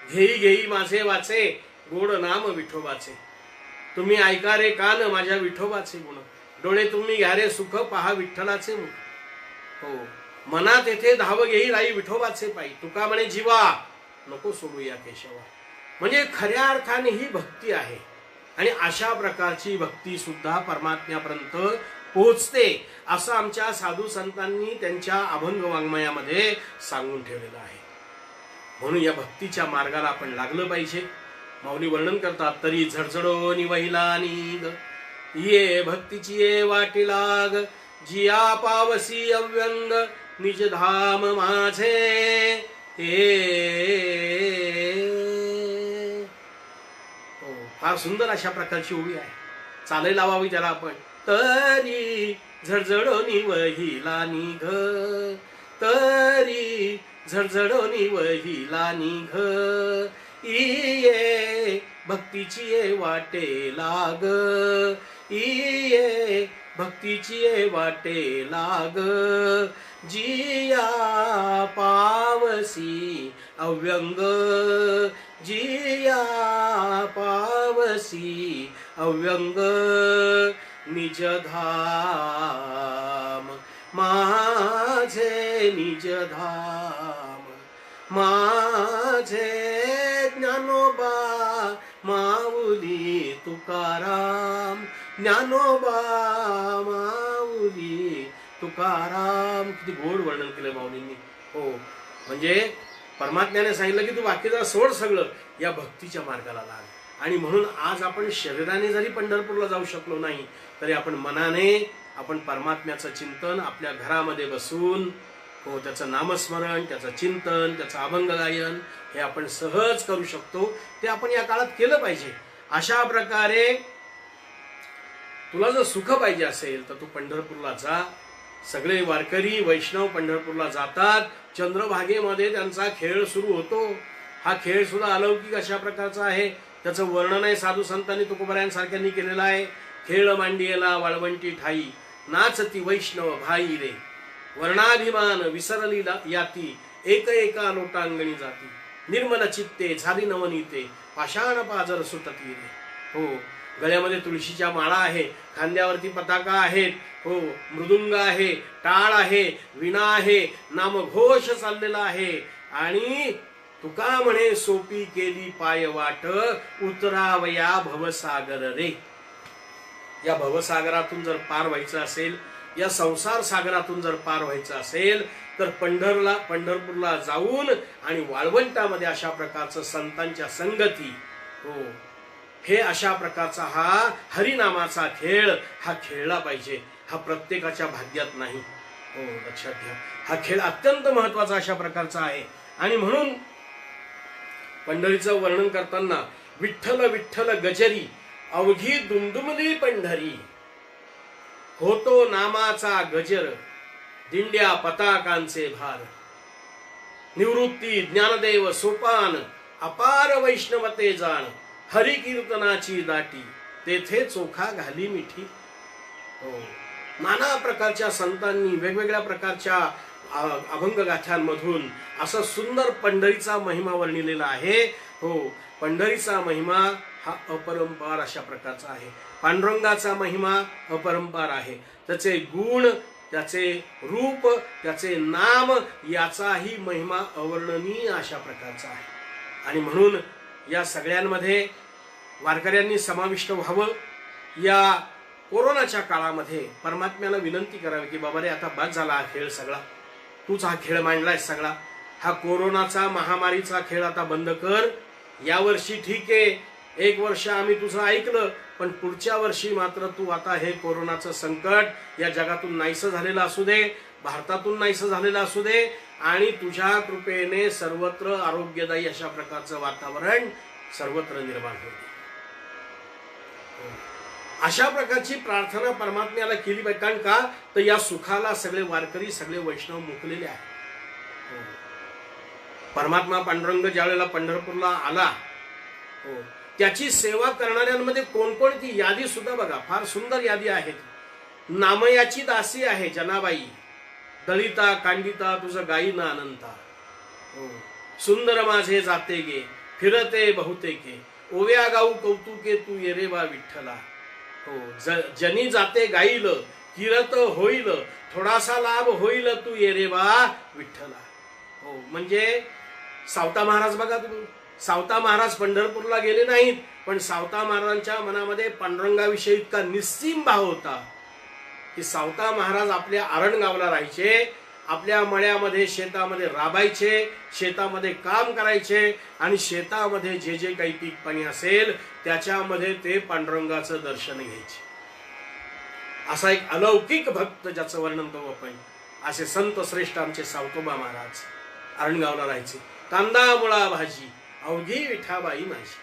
घेई घेई माझे वाचे, गोड नाम विठोबाचे. तुम्ही ऐका रे कान माझ्या विठोबाचे गुण, डोळे तुम्ही घ्या रे सुख पहा विठ्ठलाचे मुख. हो, मनात येथे धाव घेई राई विठोबाचे पायी, तुका म्हणे जीवा नको सोडू या केशवा. म्हणजे खऱ्या अर्थाने ही भक्ती आहे. आणि अशा प्रकारची भक्ती सुद्धा परमात्म्यापर्यंत पोहोचते, असं आमच्या साधू संतांनी त्यांच्या अभंग वाङ्मयामध्ये सांगून ठेवलेलं आहे. म्हणून या भक्तीच्या मार्गाला आपण लागलं पाहिजे. माऊली वर्णन करतात, तरी झडझडो निवहिला नीग, ये भक्तीची ये वाटी लाग, जिया पावसी अव्यंग निज धाम माझे. हो, फार सुंदर अशा प्रकारची ओवी आहे, चाले लावावी त्याला आपण. तरी झडझडो निवहिला निघ, तरी झडझडो निवहिला निघ, इये भक्तीची ये वाटे लाग, इये भक्तीची ये वाटे लाग, जिया पावसी अव्यंग, जिया पावसी अव्यंग निज धाम माझे निज धाम. माझे ज्ञानोबा माऊली तुकाराम, ज्ञानोबा माऊली तुकाराम. किती गोड वर्णन केलं माऊलींनी. हो, म्हणजे परमात्म्याने सांगितलं की तू बाकीचा सोड सगळं, या भक्तीच्या मार्गाला लाग. आणि म्हणून आज आपण शरीराने जरी पंढरपूरला जाऊ शकलो नाही तरी आपण मनाने आपण परमात्म्याचं चिंतन आपल्या घरामध्ये बसून, हो, त्याचं नामस्मरण, त्याचं चिंतन, त्याचं अभंग गायन हे आपण सहज करू शकतो. ते आपण या काळात केलं पाहिजे. अशा प्रकारे तुला जर सुख पाहिजे असेल तर तू पंढरपूरला जा. सगळे वारकरी वैष्णव पंढरपूरला जातात. चंद्रभागेमध्ये त्यांचा खेळ सुरू होतो. हा खेळ सुद्धा अलौकिक अशा प्रकारचा आहे. त्याचं वर्णन आहे साधू संतांनी तुकोबरायांसारख्यांनी केलेलं आहे. खेळ मांडियेला वाळवंटी ठाई, नाचती वैष्णव भाई रे, वर्णाभिमान विसरली याती, एक एका लोटांगणी जाती, निर्मल चित्ते झाली नवनीते, पाषाण पाजर सुटती रे. हो, गळ्यामध्ये तुळशीच्या माळा आहे, खांद्यावरती पताका आहेत, हो, मृदुंग आहे, टाळ आहे, विणा आहे, नामघोष चाललेला आहे. आणि तुका म्हणे सोपी केली पाय वाट, उतरावया भवसागर रे. या भवसागरातून जर पार व्हायचं असेल, या संसार सागरातून जर पार व्हायचं असेल तर पंढरपूरला जाऊन आणि वाळवंटामध्ये अशा प्रकारचं संतांच्या संगती, हो, हे अशा प्रकारचा हा हरिनामाचा खेळ हा खेळला पाहिजे. हा प्रत्येकाच्या भाग्यात नाही. हो, लक्षात घ्या. हा खेळ अत्यंत महत्वाचा अशा प्रकारचा आहे. आणि म्हणून पंढरीचं वर्णन करताना विठ्ठल विठ्ठल गजरी, अवघी दुमदुमली पंढरी, होतो नामाचा गजर, दिंड्या पताकांचे भार, निवृत्ती ज्ञानदेव सोपान, अपार वैष्णवते जाण, हरी कीर्तनाची दाटी, तेथे चोखा घाली मिठी. हो, नाना प्रकारच्या संतांनी वेगवेगळ्या प्रकारच्या अभंग गाथांमधून असं सुंदर पंढरीचा महिमा वर्णिलेला आहे. हो, पंढरीचा महिमा हा अपरंपार अशा प्रकारचा आहे. पांडुरंगाचा महिमा अपरंपार आहे. त्याचे गुण, त्याचे रूप, त्याचे नाम याचाही महिमा अवर्णनीय अशा प्रकारचा आहे. आणि म्हणून या सगळ्यांमध्ये वारकऱ्यांनी समाविष्ट व्हावं. या कोरोनाच्या काळामध्ये परमात्म्याला विनंती करावी की बाबा रे, आता बाद झाला हा खेळ सगळा, तूच हा खेळ मांडलाय सगळा, हा कोरोनाचा महामारीचा खेळ आता बंद कर. यावर्षी ठीक आहे, एक वर्ष आम्ही तुझं ऐकलं, पण पुढच्या वर्षी मात्र तू आता हे कोरोनाचं संकट या जगातून नाहीसं झालेलं असू दे, भारतातून नाहीसं झालेलं असू दे, आणि तुझ्या कृपेने सर्वत्र आरोग्यदायी अशा प्रकारचं वातावरण सर्वत्र निर्माण होईल. अशा प्रकारची प्रार्थना परमात्म्याला केली पाहिजे. कारण का, तर या सुखाला सगळे वारकरी, सगळे वैष्णव मुकलेले आहेत. परमात्मा पांडुरंग ज्या वेळेला पंढरपूरला आला, हो, त्याची सेवा करणाऱ्यांमध्ये कोणकोणती यादी सुद्धा बघा, फार सुंदर यादी आहे. नामयाची दासी आहे जनाबाई, दलिता कांडिता तुझं गायी ना अनंता, हो, सुंदर माझे जाते गे फिरते बहुतेके, ओव्या गाऊ कौतुके तू येरे बा विठ्ठला. हो, जनी जाते गाईल किरत होईल, थोडासा लाभ होईल तू येरे बा विठ्ठला. हो, म्हणजे सावता महाराज बघा तुम्ही, सावता महाराज पंढरपूरला गेले नाहीत, पण सावता महाराजांच्या मनामध्ये पांडुरंगाविषयी इतका निस्सीम भाव होता की सावता महाराज आपल्या आरणगावला राहायचे, आपल्या मळ्यामध्ये शेतामध्ये राबायचे, शेतामध्ये काम करायचे, आणि शेतामध्ये जे जे काही पीक पाणी असेल त्याच्यामध्ये ते पांडुरंगाचं दर्शन घ्यायचे. असा एक अलौकिक भक्त ज्याचं वर्णन करू आपण, असे संत श्रेष्ठ आमचे सावतोबा महाराज आरणगावला राहायचे. कांदा मुळा भाजी अवघी विठाबाई माझी,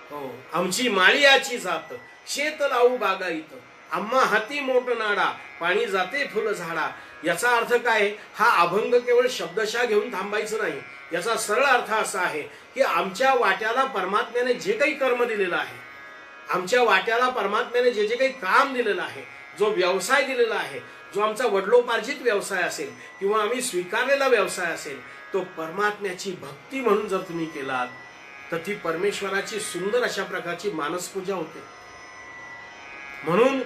हो, आमची माळियाची जात, शेत लावू बागायत, आम्हा हाती मोठ नाडा, पाणी जाते फुल झाडा. याचा अर्थ काय, हा अभंग केवळ शब्दशः घेऊन थांबायचं नाही. याचा सरळ अर्थ असा आहे की आमच्या वाट्याला परमात्म्याने जे काही कर्म दिलेलं आहे, आमच्या वाट्याला परमात्म्याने जे जे काही काम दिलेलं आहे, जो व्यवसाय दिलेला आहे, जो आमचा वडिलोपार्जित व्यवसाय असेल किंवा आम्ही स्वीकारलेला व्यवसाय असेल, तो परमात्म्याची भक्ती म्हणून जर तुम्ही केलात तर ती परमेश्वराची सुंदर अशा प्रकारची मानसपूजा होते. म्हणून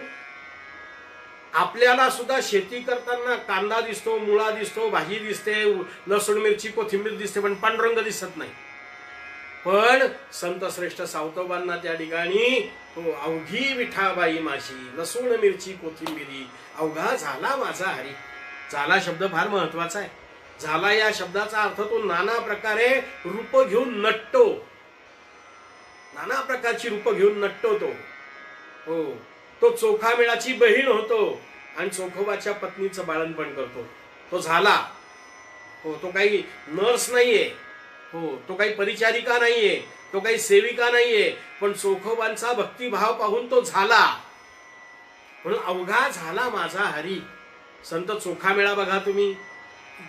आपल्याला सुद्धा शेती करताना कांदा दिसतो, मुळा दिसतो, भाजी दिसते, लसूण मिरची कोथिंबीर दिसते, पण पांडुरंग दिसत नाही. पण संत श्रेष्ठ सावतोबांना त्या ठिकाणी अवघी विठाबाई माझी, लसूण मिरची कोथिंबिरी, अवघा झाला माझा हरी. झाला शब्द फार महत्वाचा आहे. झाला या शब्दाचा अर्थ तो नाना प्रकारे रूप घेऊन नटतो, नाना प्रकारची रूप घेऊन नटतो तो. हो, तो चोखामेळाची बहीण होतो आणि चोखोबाच्या पत्नीचं बाळणपण करतो. तो झाला. हो, तो काही नर्स नाहीये, हो, तो काही परिचारिका नाहीये, तो काही सेविका नाहीये, पण चोखोबांचा भक्तिभाव पाहून तो झाला. म्हणून अवघा झाला माझा हरी. संत चोखामेळा बघा तुम्ही,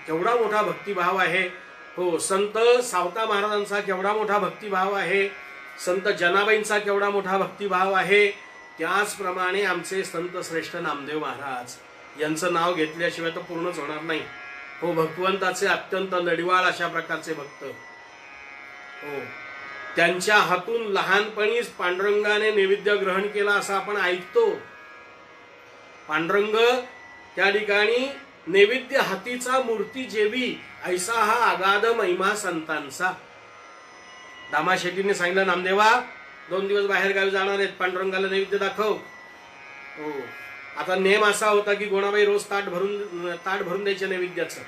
केवढा मोठा भक्तिभाव आहे. हो, संत सावता महाराजांचा केवढा मोठा भक्तिभाव आहे, संत जनाबाईंचा केवढा मोठा भक्तिभाव आहे. त्याचप्रमाणे आमचे संत श्रेष्ठ नामदेव महाराज यांचं नाव घेतल्याशिवाय तर पूर्णच होणार नाही. हो, भगवंताचे अत्यंत लढिवाळ अशा प्रकारचे भक्त. हो, त्यांच्या हातून लहानपणीच पांडुरंगाने नैवेद्य ग्रहण केला असं आपण ऐकतो. पांडुरंग त्या ठिकाणी नैवेद्य हातीचा मूर्ती जेवी, ऐसा हा अगाध महिमा संतांचा. दामा शेट्टीने सांगितलं, नामदेवा 2 दिवस बाहेर गावी जाणार आहेत, पांडुरंगाला नैवेद्य दाखव. हो, आता नेम असा होता की गोणाबाई रोज ताट भरून द्यायचे नैवेद्याचं.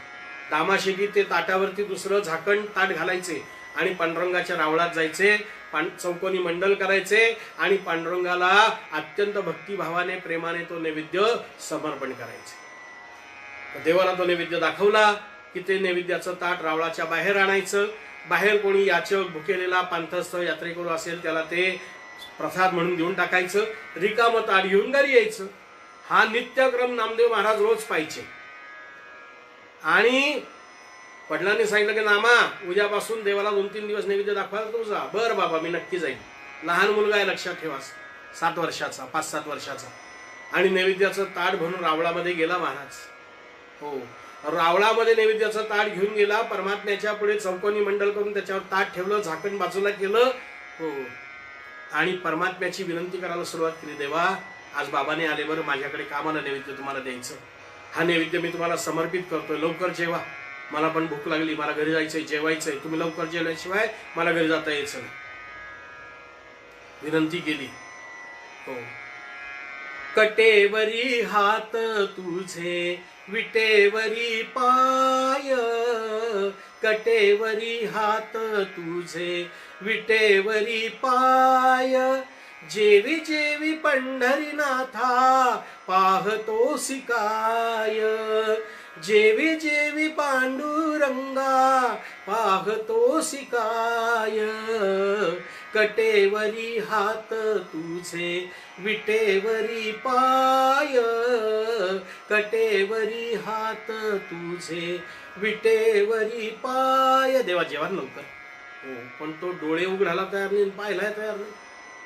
दामा शेट्टी ते ताटावरती दुसरं झाकण ताट घालायचे आणि पांडुरंगाच्या रावळात जायचे, चौकोनी मंडल करायचे आणि पांडुरंगाला अत्यंत भक्तिभावाने प्रेमाने तो नैवेद्य समर्पण करायचे. देवाला तो नैवेद्य दाखवला की ते नैवेद्याचं ताट रावळाच्या बाहेर आणायचं. बाहेर कोणी याचक भुकेलेला पांथस्थ यात्रेकरू असेल त्याला ते प्रसाद म्हणून देऊन टाकायचं, रिकामं ताट घेऊन घरी यायचं. हा नित्यक्रम नामदेव महाराज रोज पाहिजे. आणि वडिलांनी सांगितलं की नामा उद्यापासून देवाला 2-3 दिवस नैवेद्य दाखवायला तू जा. बरं बाबा, मी नक्की जाईल. लहान मुलगा आहे, लक्षात ठेवा, 7 वर्षाचा, 5-7 वर्षाचा. आणि नैवेद्याचं ताट भरून रावळामध्ये गेला महाराज. हो, रावळामध्ये नैवेद्याचं ताट घेऊन गेला, परमात्म्याच्या पुढे चौकोनी मंडल करून त्याच्यावर ताट ठेवलं, झाकण बाजूला केलं. हो, आणि परमात्म्याची विनंती करायला सुरुवात केली, देवा आज बाबाने आले, बरं माझ्याकडे कामाला नैवेद्य तुम्हाला द्यायचं, हा नैवेद्य मी तुम्हाला समर्पित करतोय, लवकर जेवा, मला पण भूक लागली, मला घरी जायचंय, जेवायचंय, तुम्ही लवकर जेवल्याशिवाय मला घरी जाता यायचं नाही. विनंती केली. हो, कटेवरी हात तुझे विटेवरी पाय, कटेवरी हात तुझे विटेवरी पाय, जेवी जेवी पंढरीनाथा पाहतो सिकाय, जेवी जेवी पांडुरंगा पाहतो सिकाय, कटेवरी हात तुझे विटेवरी पाय, कटेवरी हात तुझे विटेवरी पाय. देवा जेवा लवकर. हो, पण तो डोळे उघडायला तयार नाही, पाहायला तयार नाही.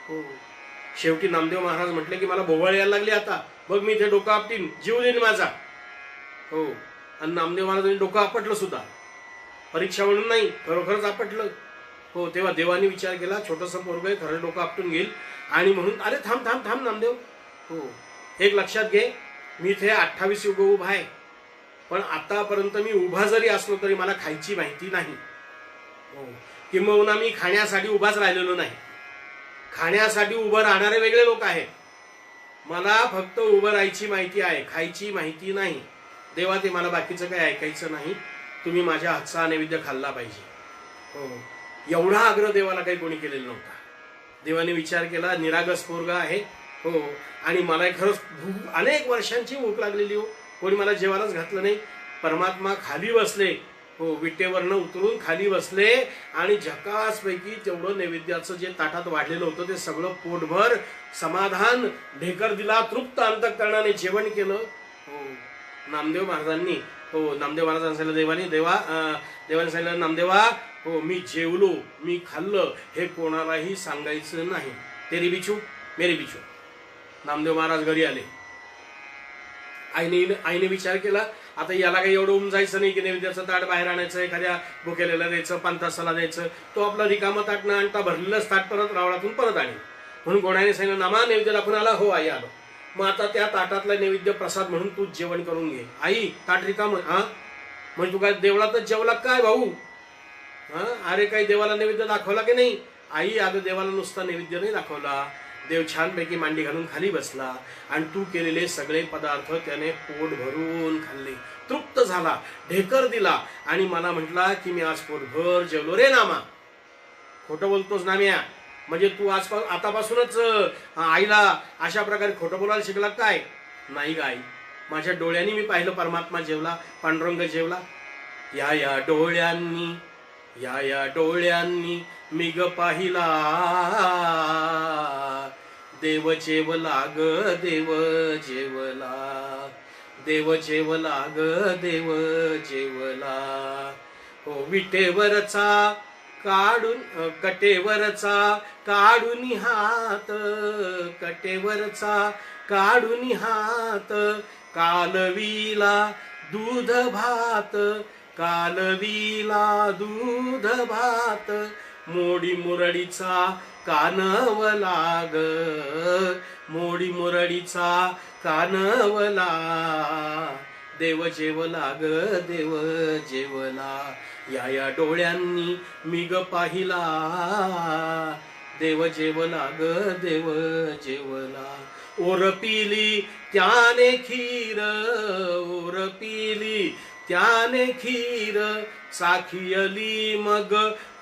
हो, शेवटी नामदेव महाराज म्हटले की मला भोवळ यायला लागली, आता बघ मी इथे डोकं आपटीन, जीव देईन माझा. हो, आणि नामदेव महाराजांनी डोकं आपटलं सुद्धा, परीक्षा म्हणून नाही, खरोखरच आपटलं. हो, तेव्हा देवानी विचार केला, छोटंसं पोरग आहे, खरं डोकं आपटून घेईल. आणि म्हणून अरे थांब थांब थांब नामदेव. हो, एक लक्षात घे, मी इथे 28 युग उभा आहे, पण आतापर्यंत मी उभा जरी असलो तरी मला खायची माहिती नाही. हो, किंबहुना मी खाण्यासाठी उभाच राहिलेलो नाही. खाण्यासाठी उभं राहणारे वेगळे लोक आहेत, मला फक्त उभं राहायची माहिती आहे, खायची माहिती नाही. देवा ते मला बाकीचं काही ऐकायचं नाही, तुम्ही माझ्या हातचा नैवेद्य खाल्ला पाहिजे. हो, एवढा आग्रह देवाला काही कोणी केलेला नव्हता. देवाने विचार केला, निरागस पोरगा आहे. हो, आणि मला खरंच अनेक वर्षांची भूक लागलेली, हो, कोणी मला जेवायलाच घातलं नाही. परमात्मा खाली बसले. हो, विटेवरनं उतरून खाली बसले आणि झकासपैकी तेवढं नैवेद्याचं जे ताटात वाढलेलं होतं ते सगळं पोटभर समाधान ढेकर दिला, तृप्त अंतःकरणाने जेवण केलं. हो, नामदेव महाराजांनी, हो, नामदेव महाराजांनी सांगितलं देवाने सांगितलं, नामदेवा, हो, मी जेवलो, मी खाल्लं, हे कोणालाही सांगायचं नाही. तेरी बिचू मेरी बिचू. नामदेव महाराज घरी आले. आईने विचार केला, आता याला काही एवढं उमजायचं नाही की नैवेद्याचं ताट बाहेर आणायचं, एखाद्या भुकेलेला द्यायचं, पांतासाला द्यायचं, तो आपला रिकामं ताट न आणता भरलेलंच ताट परत रावळातून परत आणेल. म्हणून गोण्याने सांगितलं, नामा नैवेद्य दाखवून आला. हो आई आलो. मग आता त्या ताटातला नैवेद्य प्रसाद म्हणून तू जेवण करून घे. आई ताट रिकाम. हा म्हणजे तू काय देवळातच जेवला काय भाऊ? हा अरे काही देवाला नैवेद्य दाखवला की नाही? आई अगं देवाला नुसता नैवेद्य नाही दाखवला, देव छानपैकी मांडी घालून खाली बसला आणि तू केलेले सगळे पदार्थ त्याने पोट भरून खाल्ले, तृप्त झाला, ढेकर दिला आणि मला म्हटला की मी आज पोटभर जेवलो रे नामा. खोटं बोलतोस नाम्या? म्हणजे तू आतापासूनच आईला अशा प्रकारे खोटं बोलायला शिकला काय? नाही ग आई, माझ्या डोळ्यांनी मी पाहिलं परमात्मा जेवला, पांडुरंग जेवला. या डोळ्यांनी, या डोळ्यांनी मी ग पाहिला, देव जेवला ग देव जेवला, देव जेवला ग देव जेवला. हो विटेवरचा काढून कटेवरचा काढून हात, कटेवरचा काढून हात, कालवीला दूध भात, कालवीला दूध भात, मोडी मुरडीचा कानवला ग, मोडी मुरडीचा कानवला, देव जेवला ग देव जेवला. या डोळ्यांनी मी ग पाहिला, देव जेवला ग देव जेवला. ओर पिली त्याने खीर, ओर पिली त्याने खीर, साखियली मग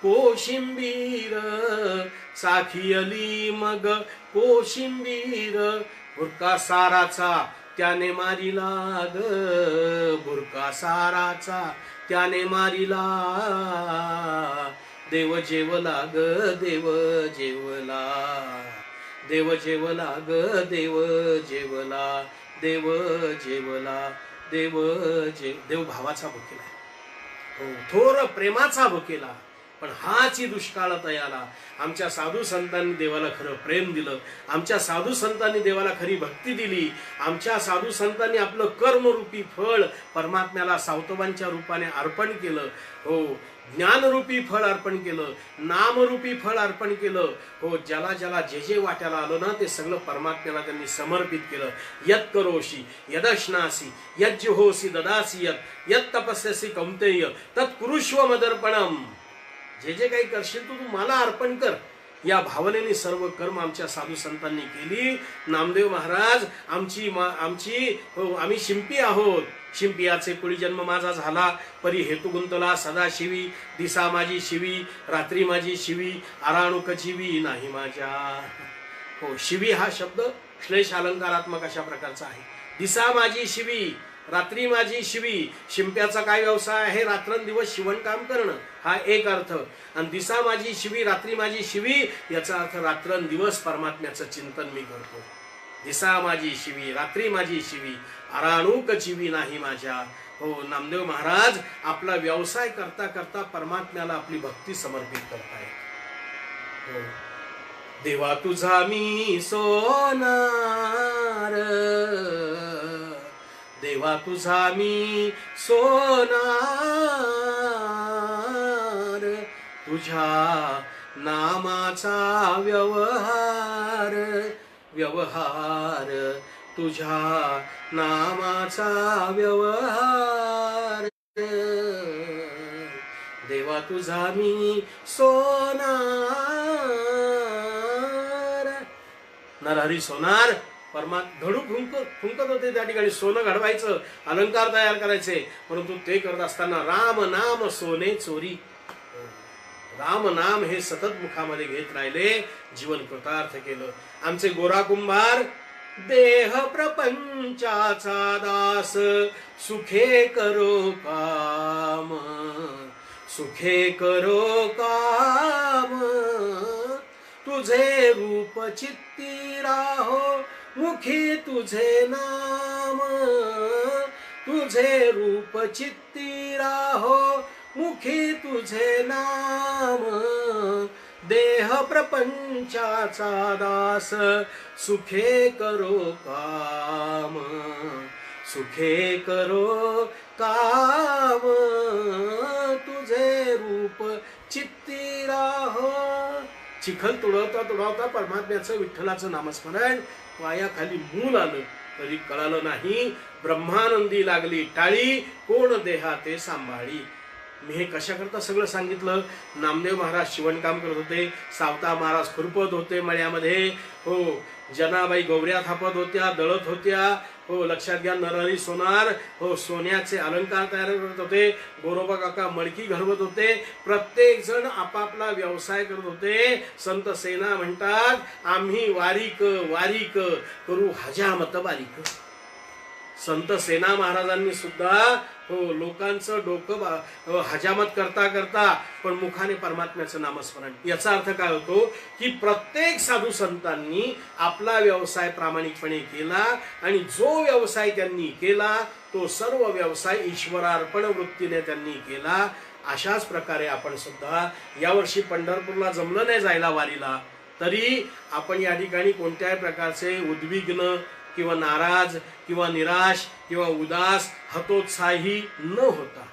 कोशिंबीर, साखियली मग कोशिंबीर. बुरका साराचा त्याने मारिला ग, बुरका साराचा त्याने मारिला, देव जेवला ग देव जेवला, देव जेवला ग देव जेवला, देव जेवला, देव भावाचा भुकेला, हो थोर प्रेमाचा भुकेला. पण हाची दुष्काळ तयाला. आमच्या साधू संतांनी देवाला खरं प्रेम दिलं, आमच्या साधू संतांनी देवाला खरी भक्ती दिली, आमच्या साधू संतांनी आपलं कर्मरूपी फळ परमात्म्याला सावतोबांच्या रूपाने अर्पण केलं. हो ज्ञानरूपी फळ अर्पण केलं, नामरूपी फळ अर्पण केलं. हो ज्याला ज्याला जे जे वाट्याला आलं ना ते सगळं परमात्म्याला त्यांनी समर्पित केलं. यत करोशी यदश्नासी यज्जुहोसी ददासी यत यत तपस्यसी कौंतेय तत् कुरुष्व मदर्पणम. जे जे काही करशील तू मला अर्पण कर. या भावनेने सर्व कर्म आमच्या साधू संतांनी केली. नामदेव महाराज आम्ही शिंपी आहोत. शिंपियाचे कुळी जन्म माझा झाला, परी हेतू गुंतला सदाशिवी, दिसा माझी शिवी रात्री माझी शिवी, आराणुक जीवी नाही माझ्या. हो शिवी हा शब्द श्लेष अलंकारात्मक अशा प्रकारचा आहे. दिसा माझी शिवी रात्री माझी शिवी. शिंप्याचा काय व्यवसाय आहे? रात्रंदिवस शिवणकाम करणं हा एक अर्थ. आणि दिसा माझी शिवी रात्री माझी शिवी याचा अर्थ रात्रंदिवस परमात्म्याचं चिंतन मी करतो. दिसा माझी शिवी रात्री माझी शिवी, आराणूक जीवी नाही माझ्या. हो नामदेव महाराज आपला व्यवसाय करता करता परमात्म्याला आपली भक्ती समर्पित करतायत. हो देवा तुझा मी सोनार, देवा तुझा मी सोनार, तुझ्या नामाचा व्यवहार, व्यवहार तुझ्या नामाचा व्यवहार. देवा तुझा मी सोनार. नरहरी सोनार घडू फुंकत होते. त्या ठिकाणी सोनं घडवायचं, अलंकार तयार करायचे, परंतु ते करत असताना राम नाम सोने चोरी. राम नाम हे सतत मुखामध्ये घेत राहिले, जीवन कृतार्थ केलं. आमचे गोरा कुंभार देह प्रपंचाचा दास, सुखे करो काम, सुखे करो काम. तुझे रूप चित्ती राहो, मुखी तुझे नाम, तुझे रूप चित्ती राहो, मुखी तुझे नाम. देह प्रपंचाचा दास, सुखे करो काम, सुखे करो काम. तुझे रूप चित्ती राहो, चिखल तुडवता तुडवता परमात्म्याचं विठ्ठलाचं नामस्मरण पायाखाली मूल आलं तरी कळालं नाही. ब्रह्मानंदी लागली टाळी कोण देहा ते सांभाळी. मी हे कशाकरता सगळं सांगितलं. नामदेव महाराज शिवणकाम करत होते, सावता महाराज खुरपत होते मळ्यामध्ये, हो जनाबाई गौऱ्या थापत होत्या, दळत होत्या, हो लक्षात घ्या नरहरी सोनार हो सोन्याचे अलंकार तयार करत होते, गोरोबा काका मडकी घडवत होते, प्रत्येक जण आपापला व्यवसाय करत होते. संत सेना म्हणतात आम्ही वारीक वारीक करू हजामत बारीक. संत सेना महाराजांनी सुद्धा हो लोकांचं डोकं हजामत करता करता पण मुखाने परमात्म्याचं नामस्मरण. याचा अर्थ काय होतो की प्रत्येक साधू संतांनी आपला व्यवसाय प्रामाणिकपणे केला आणि जो व्यवसाय त्यांनी केला तो सर्व व्यवसाय ईश्वरार्पण वृत्तीने त्यांनी केला. अशाच प्रकारे आपण सुद्धा यावर्षी पंढरपूरला जमलं नाही जायला वारीला, तरी आपण या ठिकाणी कोणत्याही प्रकारचे उद्विग्न किंवा नाराज किंवा निराश किंवा उदास हतोत्साही न होता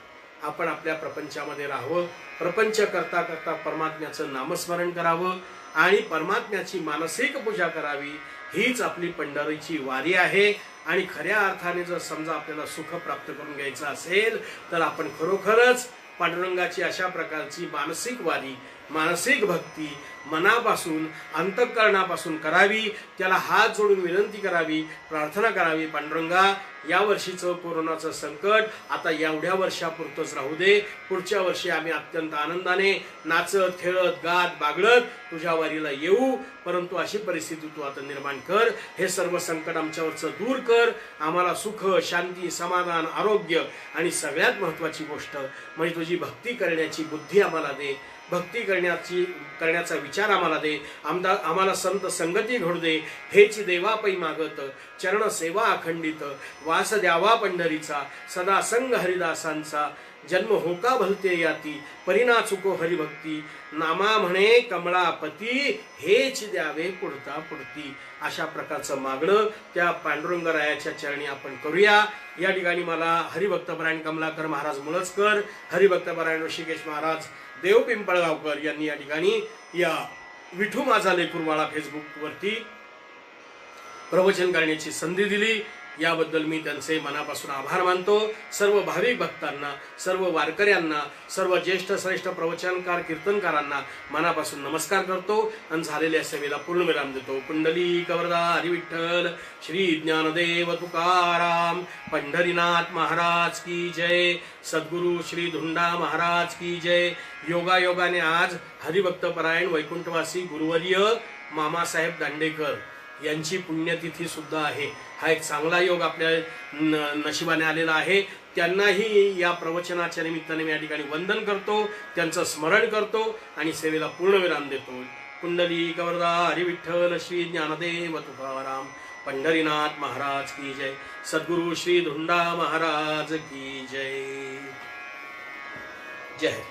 आपण आपल्या प्रपंचामध्ये राहावं. प्रपंच करता करता परमात्म्याचं नामस्मरण करावं आणि परमात्म्याची मानसिक पूजा करावी. हीच आपली पंढरीची वारी आहे. आणि खऱ्या अर्थाने जर समजा आपल्याला सुख प्राप्त करून घ्यायचं असेल तर आपण खरोखरच पांडुरंगाची अशा प्रकारची मानसिक वारी, मानसिक भक्ती मनापासून अंतःकरणापासून करावी. त्याला हात जोडून विनंती करावी, प्रार्थना करावी, पांडुरंगा या वर्षीचं कोरोनाचं संकट आता एवढ्या वर्षापुरतंच राहू दे. पुढच्या वर्षी आम्ही अत्यंत आनंदाने नाचत खेळत गात बागडत तुझ्या वारीला येऊ. परंतु अशी परिस्थिती तू आता निर्माण कर. हे सर्व संकट आमच्यावरचं दूर कर. आम्हाला सुख, शांती, समाधान, आरोग्य आणि सगळ्यात महत्त्वाची गोष्ट म्हणजे तुझी भक्ती करण्याची बुद्धी आम्हाला दे. भक्ती करण्याचा विचार आम्हाला दे. आम्हाला संत संगती घडू दे. हेच देवापै मागत चरण सेवा अखंडित वास द्यावा पंढरीचा सदा संग हरिदासांचा जन्म होका भलते याती परिना चुको हरिभक्ती नामा म्हणे कमळापती हेच द्यावे पुढता पुढती. अशा प्रकारचं मागणं त्या पांडुरंगरायाच्या चरणी आपण करूया. या ठिकाणी मला हरिभक्तपरायण कमलाकर महाराज मुळचकर, हरिभक्तपरायण ऋषिकेश महाराज देव पिंपळगावकर यांनी या ठिकाणी या विठू माझा लेकूरवाळा फेसबुकवरती प्रवचन करण्याची संधी दिली. याबद्दल मी त्यांचे मनापासून आभार मानतो. सर्व भाविक भक्तांना, सर्व वारकऱ्यांना, सर्व ज्येष्ठ श्रेष्ठ प्रवचनकार कीर्तनकारांना मनापासून नमस्कार करतो आणि झालेल्या सेवेला पूर्णविराम देतो. पुंडलिक वरदा हरी विठ्ठल श्री ज्ञानदेव तुकाराम पंढरीनाथ महाराज की जय. सद्गुरु श्री धुंडा महाराज की जय. योगायोगाने आज हरिभक्तपरायण वैकुंठवासी गुरुवर्य मामासाहेब दांडेकर यांची पुण्यतिथी सुद्धा आहे. हा एक चांगला योग आपल्या नशिबाने आलेला आहे. त्यांनाही या प्रवचनाच्या निमित्ताने मी या ठिकाणी वंदन करतो, त्यांचं स्मरण करतो आणि सेवेला पूर्णविराम देतो. कुंडलिक वरदा हरी विठ्ठल श्री ज्ञानदेव तुकाराम पंढरीनाथ महाराज की जय. सद्गुरु श्री धुंडा महाराज की जय. जय.